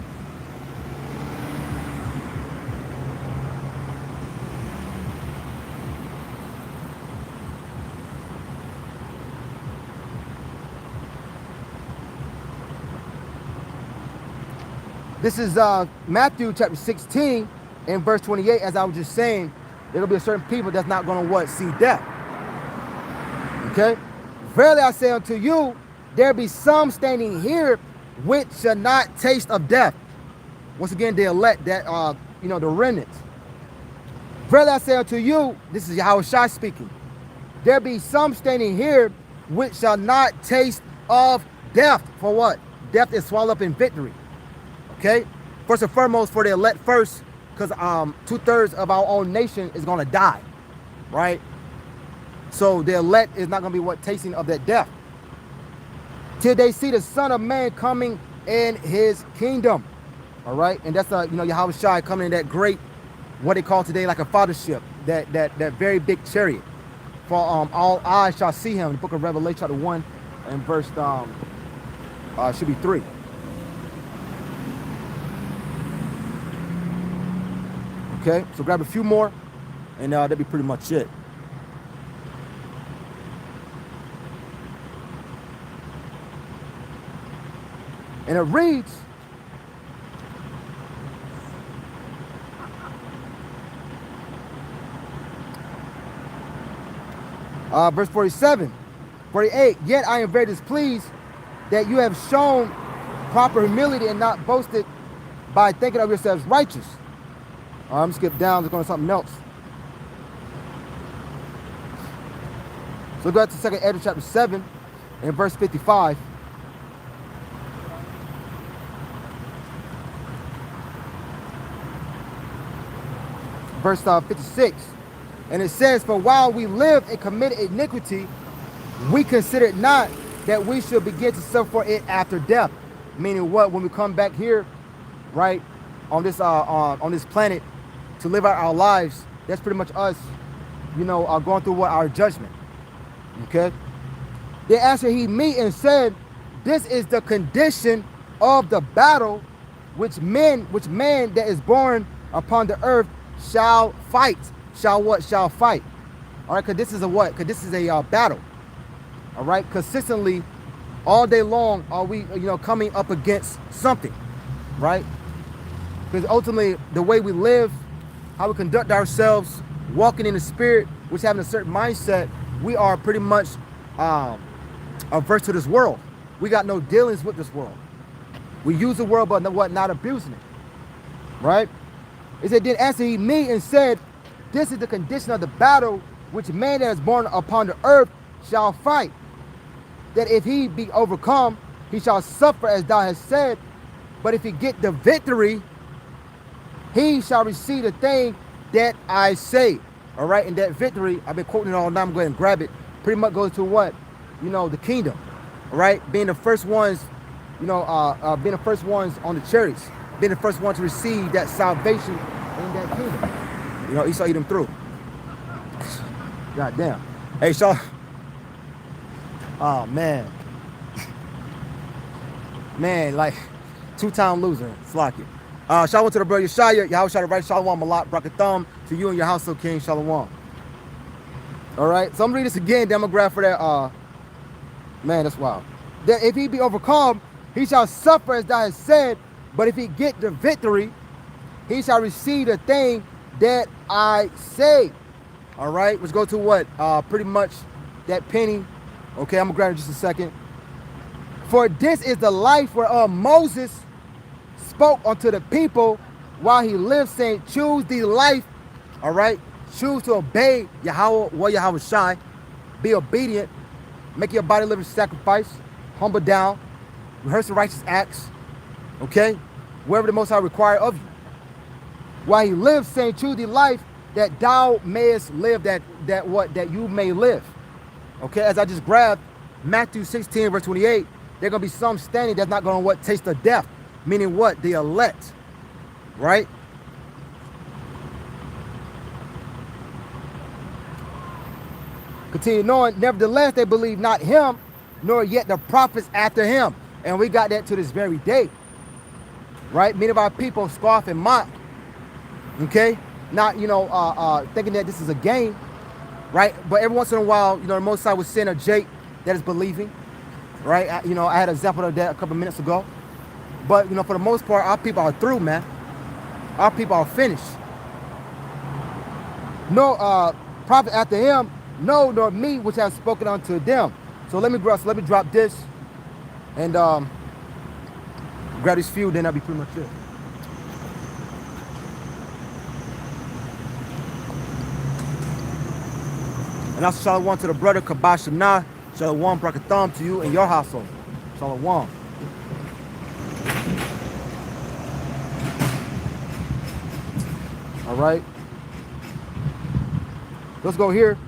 S1: This is Matthew chapter 16 and verse 28. As I was just saying, there'll be a certain people that's not going to what? See death. Okay? Verily I say unto you, there be some standing here which shall not taste of death. Once again, the elect, that you know, the remnant. Verily I say unto you, this is Yahushua speaking. There be some standing here which shall not taste of death. For what? Death is swallowed up in victory. Okay? First and foremost, for the elect first, because 2/3 of our own nation is going to die. Right? So the elect is not going to be what? Tasting of that death. Till they see the Son of Man coming in his kingdom. All right? And that's, you know, Yahushua coming in that great, what they call today like a fathership, that very big chariot. For all eyes shall see him. The book of Revelation chapter 1 and verse should be 3. Okay, so grab a few more, and that'll be pretty much it. And it reads, verse 47, 48, yet I am very displeased that you have shown proper humility and not boasted by thinking of yourselves righteous. I'm going to skip down, let's go to something else. So go to 2nd Ezra chapter 7 and verse 55. Verse 56. And it says, for while we lived and committed iniquity, we considered not that we should begin to suffer for it after death. Meaning what? When we come back here, right, on this planet, to live out our lives, that's pretty much us, you know, going through what? Our judgment. Okay? They answered he me and said, this is the condition of the battle which man that is born upon the earth shall fight. Shall what? Shall fight. All right, because this is a what? Because this is a battle. All right, consistently, all day long are we, you know, coming up against something, right? Because ultimately, the way we live, how we conduct ourselves, walking in the spirit, which having a certain mindset, we are pretty much averse to this world. We got no dealings with this world. We use the world, but what? Not abusing it, right? It said, then answered he me and said, this is the condition of the battle which man that is born upon the earth shall fight. That if he be overcome, he shall suffer as thou hast said. But if he get the victory, he shall receive the thing that I say. All right, and that victory, I've been quoting it all now, I'm going to grab it. Pretty much goes to what? You know, the kingdom. All right, being the first ones, you know, being the first ones on the chariots, being the first one to receive that salvation in that kingdom. You know, Esau eat them through. God damn. Hey, Shaw. Oh, man. Man, like, two-time loser. Slocky. Shalom to the brother Yeshaya. Yahushua the right. Shalom, Malak, Brakatham. To you and your household king. Shalom. All right. So I'm going to read this again. Then I'm going to grab for that. Man, that's wild. That if he be overcome, he shall suffer as thou hast said. But if he get the victory, he shall receive the thing that I say. All right, let's go to what? Pretty much that penny. Okay, I'm gonna grab it just a second. For this is the life whereof Moses spoke unto the people while he lived, saying, choose the life. All right, choose to obey Yahweh, what Yahweh Shai. Be obedient, make your body living sacrifice, humble down, rehearse the righteous acts. Okay, wherever the Most High require of you. While he lived, saying, choose the life that thou mayest live, that you may live. Okay, as I just grabbed Matthew 16 verse 28, there gonna be some standing that's not gonna taste of death, meaning what? The elect, right? Continue knowing, nevertheless they believe not him, nor yet the prophets after him. And we got that to this very day, right? Many of our people scoff and mock. Okay, not thinking that this is a game, right? But every once in a while, the Most High will send a Jake that is believing, right? I had an example of that a couple of minutes ago. But for the most part, our people are through, man. Our people are finished. No prophet after him, no, nor me, which have spoken unto them. So let me drop this and grab this few, then that'll be pretty much it. And also shalom to the brother Kabashana. Shalom, brakatham to you and your household. Shalom. All right. Let's go here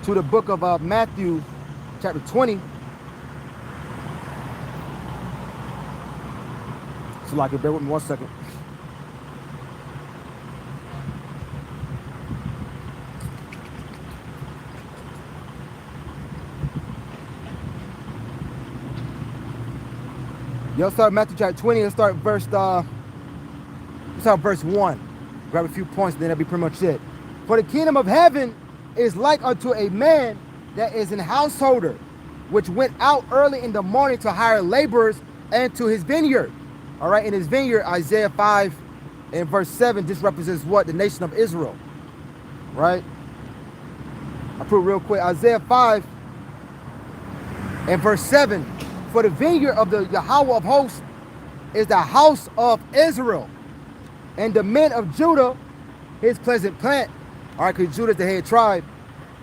S1: to the book of Matthew, chapter 20. So like, bear with me 1 second. Let's start Matthew chapter 20. Let's start verse 1. Grab a few points, then that'll be pretty much it. For the kingdom of heaven is like unto a man that is an householder, which went out early in the morning to hire laborers into his vineyard. All right, in his vineyard, Isaiah 5 and verse 7, this represents what? The nation of Israel. Right? I'll put it real quick. Isaiah 5 and verse 7. For the vineyard of the Yahweh of hosts is the house of Israel, and the men of Judah his pleasant plant. All right, because Judah is the head tribe.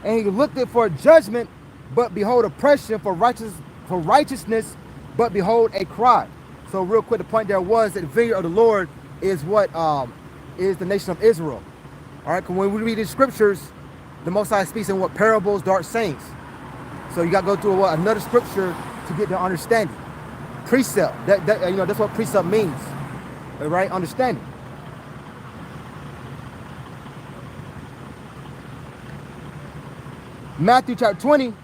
S1: And he looked it for judgment, but behold oppression, for righteousness, but behold a cry. So real quick, the point there was that the vineyard of the Lord is what is the nation of Israel. All right, because when we read the scriptures, the Most High speaks in what? Parables, dark sayings. So you got to go through another scripture to get the understanding. Precept, that's what precept means, right? Understanding. Matthew chapter 20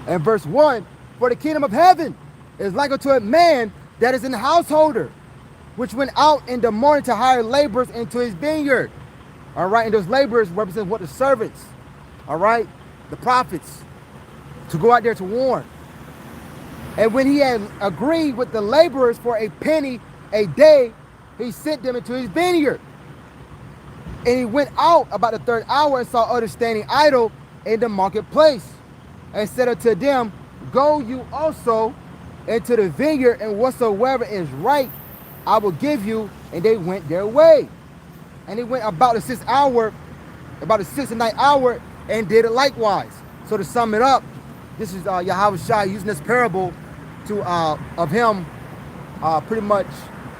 S1: and verse 1. For the kingdom of heaven is like unto a man that is an householder, which went out in the morning to hire laborers into his vineyard. All right, and those laborers represent what? The servants. All right, the prophets, to go out there to warn. And when he had agreed with the laborers for a penny a day, he sent them into his vineyard. And he went out about the third hour and saw others standing idle in the marketplace, and said unto them, go you also into the vineyard, and whatsoever is right I will give you. And they went their way. And he went about the sixth and ninth hour, and did it likewise. So to sum it up, this is Yahweh Shai using this parable to of him pretty much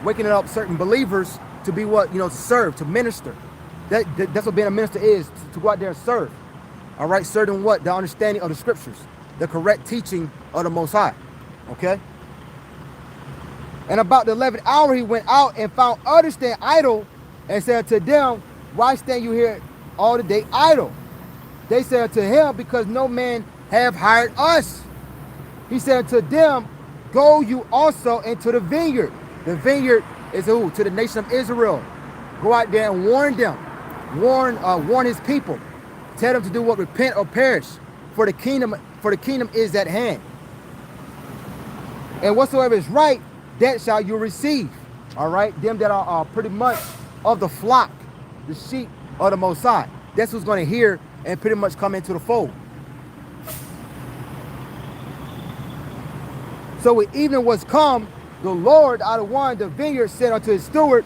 S1: waking up certain believers to be what? To serve, to minister. That's what being a minister is, to go out there and serve. All right, serving what? The understanding of the scriptures, the correct teaching of the Most High. Okay? And about the 11th hour he went out and found others standing idle, and said to them, why stand you here all the day idle? They said to him, because no man have hired us. He said to them, go you also into the vineyard. The vineyard is who? To the nation of Israel. Go out there and warn them. Warn his people. Tell them to do what? Repent or perish. For the kingdom is at hand. And whatsoever is right, that shall you receive. All right, them that are pretty much of the flock, the sheep of the Most High. That's who's going to hear and pretty much come into the fold. So when evening was come, the Lord out of one the vineyard said unto his steward,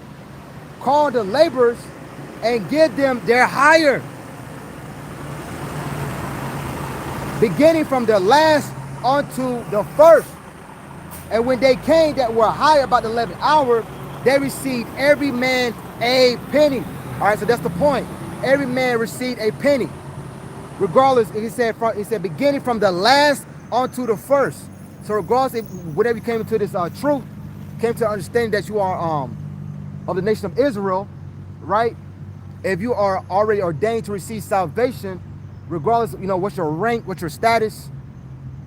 S1: call the laborers and give them their hire, beginning from the last unto the first. And when they came that were hired about the 11th hour, they received every man a penny. All right, so that's the point. Every man received a penny. Regardless, he said beginning from the last unto the first. So regardless, whenever you came into this truth, came to understanding that you are of the nation of Israel, right? If you are already ordained to receive salvation, regardless, what's your rank, what's your status,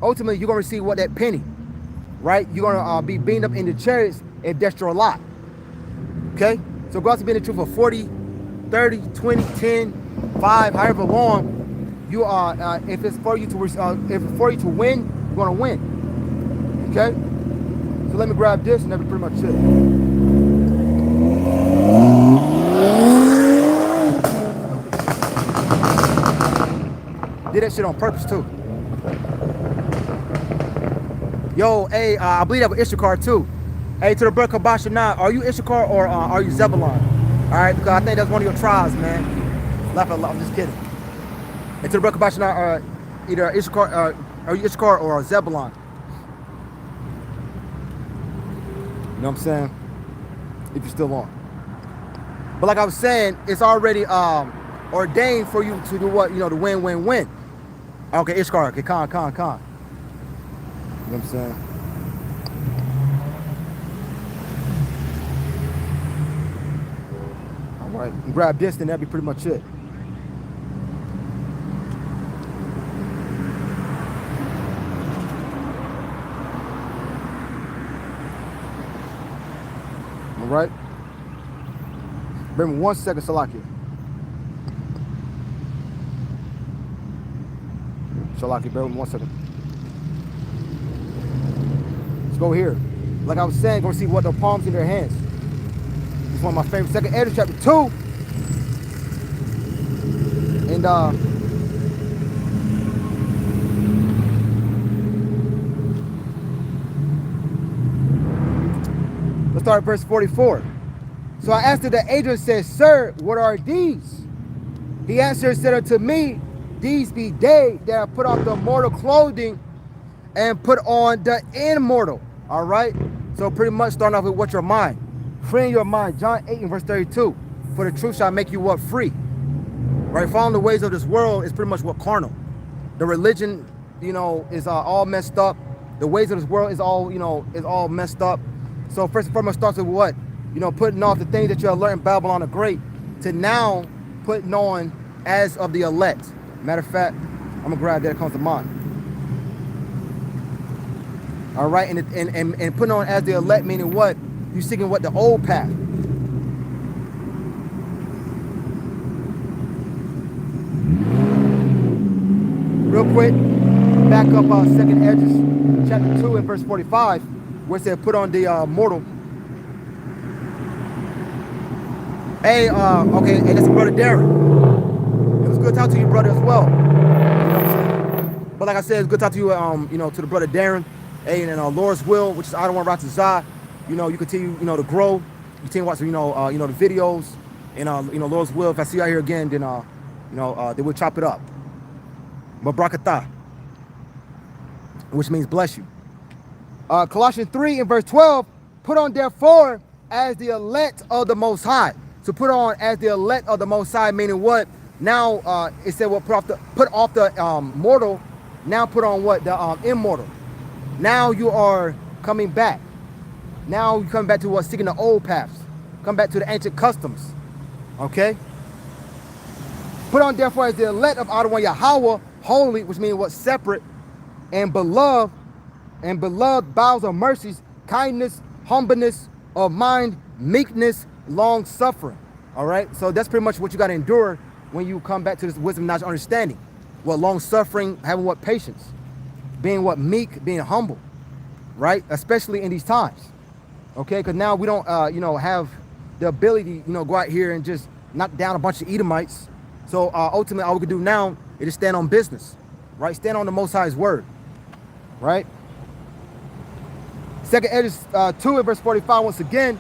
S1: ultimately you're gonna receive what that penny, right? You're gonna be beamed up in the chariots if that's your lot. Okay? So God's been in the truth for 40, 30, 20, 10, 5, however long you are. If it's for you to win, you're gonna win. Okay? So let me grab this, and that'll be pretty much it. Did that shit on purpose too. Yo, hey, I believe that was Issachar too. Hey, to the brother Kabasha now, are you Issachar or are you Zebulon? All right, because I think that's one of your tribes, man. I'm just kidding. And to the brother Kabasha now, either Issachar, are you Issachar or Zebulon? You know what I'm saying? If you're still on. But like I was saying, it's already ordained for you to do what? To win, win, win. Okay, Issachar, okay, con. You know what I'm saying? All right, grab this, then that'll be pretty much it. All right. Bear with me 1 second, Salakia. Salakia, bear with me 1 second. Let's go here. Like I was saying, go see what the palms in their hands. It's one of my favorites. 2nd Edges chapter 2. And let's start at verse 44. So I asked the angel and said, Sir, what are these? He answered and said unto me, These be they that have put off the mortal clothing and put on the immortal. All right? So pretty much starting off with what's your mind. Freeing your mind. John 8 and verse 32. For the truth shall make you what? Free. Right? Following the ways of this world is pretty much what? Carnal. The religion, is all messed up. The ways of this world is all, is all messed up. So first and foremost starts with what? Putting off the things that you have learned in Babylon the Great to now putting on as of the elect. Matter of fact, I'm gonna grab that comes to mind. All right, and putting on as the elect, meaning what? You seeking what? The old path. Real quick, back up 2nd Edges, chapter 2 and verse 45, where it said, put on the mortal. Hey, okay, hey, that's brother Darren. It was good talking to you, brother, as well. You know what I'm saying? But like I said, it's good talking to you, to the brother Darren. Hey, and Lord's will, which is I don't want to Zah. You continue, to grow. You continue watching, the videos. And Lord's will. If I see you out here again, then they will chop it up. But brakatah, which means bless you. Colossians 3 and verse 12, put on therefore as the elect of the Most High. So put on as the elect of the Most High, meaning what? Now it said what? Put off the mortal. Now put on what? The immortal. Now you are coming back. Now you come back to what? Seeking the old paths. Come back to the ancient customs. Okay. Put on therefore as the elect of Adonai Yahweh, holy, which means what? Separate, and beloved bowels of mercies, kindness, humbleness of mind, meekness, long suffering. All right, so that's pretty much what you got to endure when you come back to this wisdom, knowledge, understanding. What? Long suffering, having what? Patience, being what? Meek, being humble, right? Especially in these times. Okay, because now we don't, have the ability, go out here and just knock down a bunch of Edomites. So ultimately, all we can do now is just stand on business, right? Stand on the Most High's word, right? Second Hedges 2 and verse 45, once again,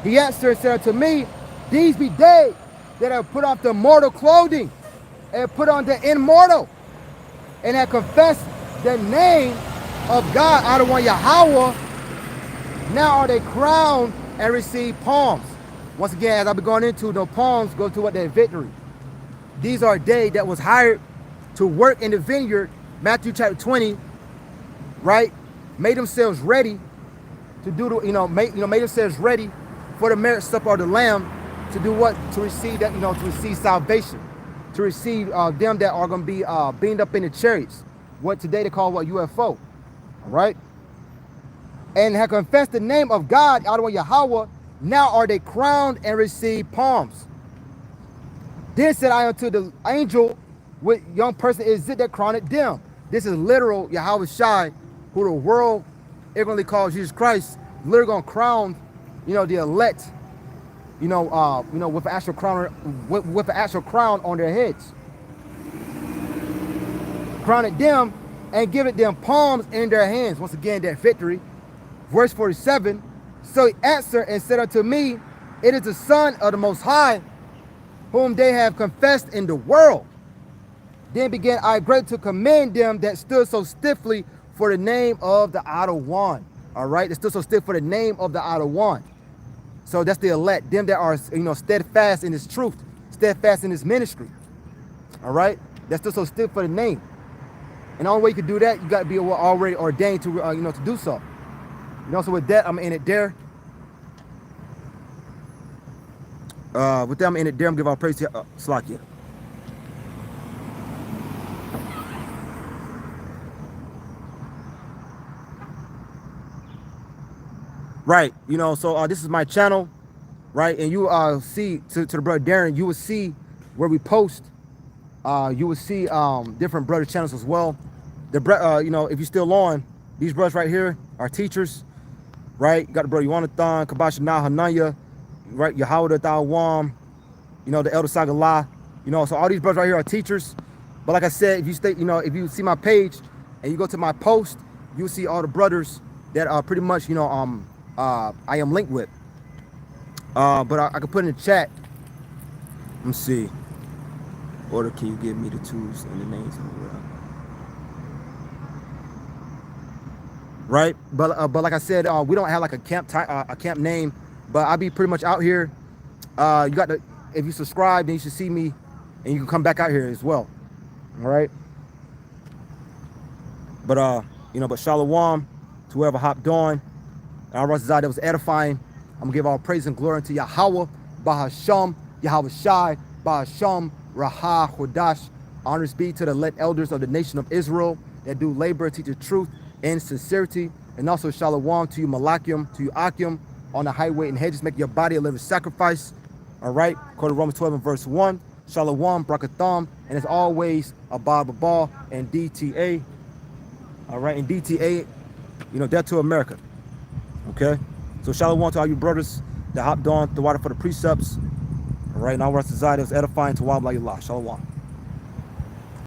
S1: he answered and said unto me, these be they that have put off the mortal clothing and put on the immortal, and have confessed the name of God out of one Yahweh. Now are they crowned and receive palms. Once again, as I've been going into, the palms go to what their victory. These are they that was hired to work in the vineyard, Matthew chapter 20, right? Made themselves ready to do the, made themselves ready for the marriage supper of the Lamb, to do what? To receive that, to receive salvation, to receive them that are going to be beamed up in the chariots, what today they call what? UFO, all right? And have confessed the name of God out of Yahweh. Now are they crowned and receive palms. Then said I unto the angel, what young person is it that crowned them? This is literal Yahweh Shai, who the world ignorantly calls Jesus Christ, literally gonna crown, the elect, with an actual crown, with an actual crown on their heads. Crowned them and give it them palms in their hands. Once again, that victory. Verse 47, so he answered and said unto me, it is the Son of the Most High, whom they have confessed in the world. Then began I greatly to commend them that stood so stiffly for the name of the idle one. All right, they stood so stiff for the name of the idle one. So that's the elect, them that are, steadfast in his truth, steadfast in his ministry. All right, that stood so stiff for the name. And the only way you can do that, you got to be already ordained to, to do so. So with that, I'm in it there. With that, I'm in it there. I'm giving all praise to Slakia. Right, so this is my channel, right? And you see, to the brother Darren, you will see where we post. You will see different brother channels as well. The if you're still on, these brothers right here are teachers. Right, you got the brother Yuanathan, Kabasha Nah Hananya, right, Yahweh Thawam, the Elder Sagalah, so all these brothers right here are teachers. But like I said, if you stay, if you see my page and you go to my post, you'll see all the brothers that are pretty much, I am linked with. But I can put in the chat. Let me see. Order, can you give me the tools and the names of the world? Right, but like I said, we don't have like a camp name, but I'll be pretty much out here. You got to, if you subscribe, then you should see me, and you can come back out here as well. All right. But but shalom to whoever hopped on. Our Razazah that was edifying. I'm gonna give all praise and glory to Yahweh, Bahasham, Yahweh Shai, Bahasham, Rahah, Hodash. Honors be to the elect elders of the nation of Israel that do labor and teach the truth in sincerity, and also shalom to you Malakim, to you Akim, on the highway and hedges, make your body a living sacrifice. All right, according to Romans 12 and verse 1. Shalom, Brakatham, and as always, Abba Babal and DTA. All right, and DTA, death to America. Okay, so shalom to all you brothers that hopped on the water for the precepts. All right, now we're at the was edifying to Wabla Yallah. Shalom.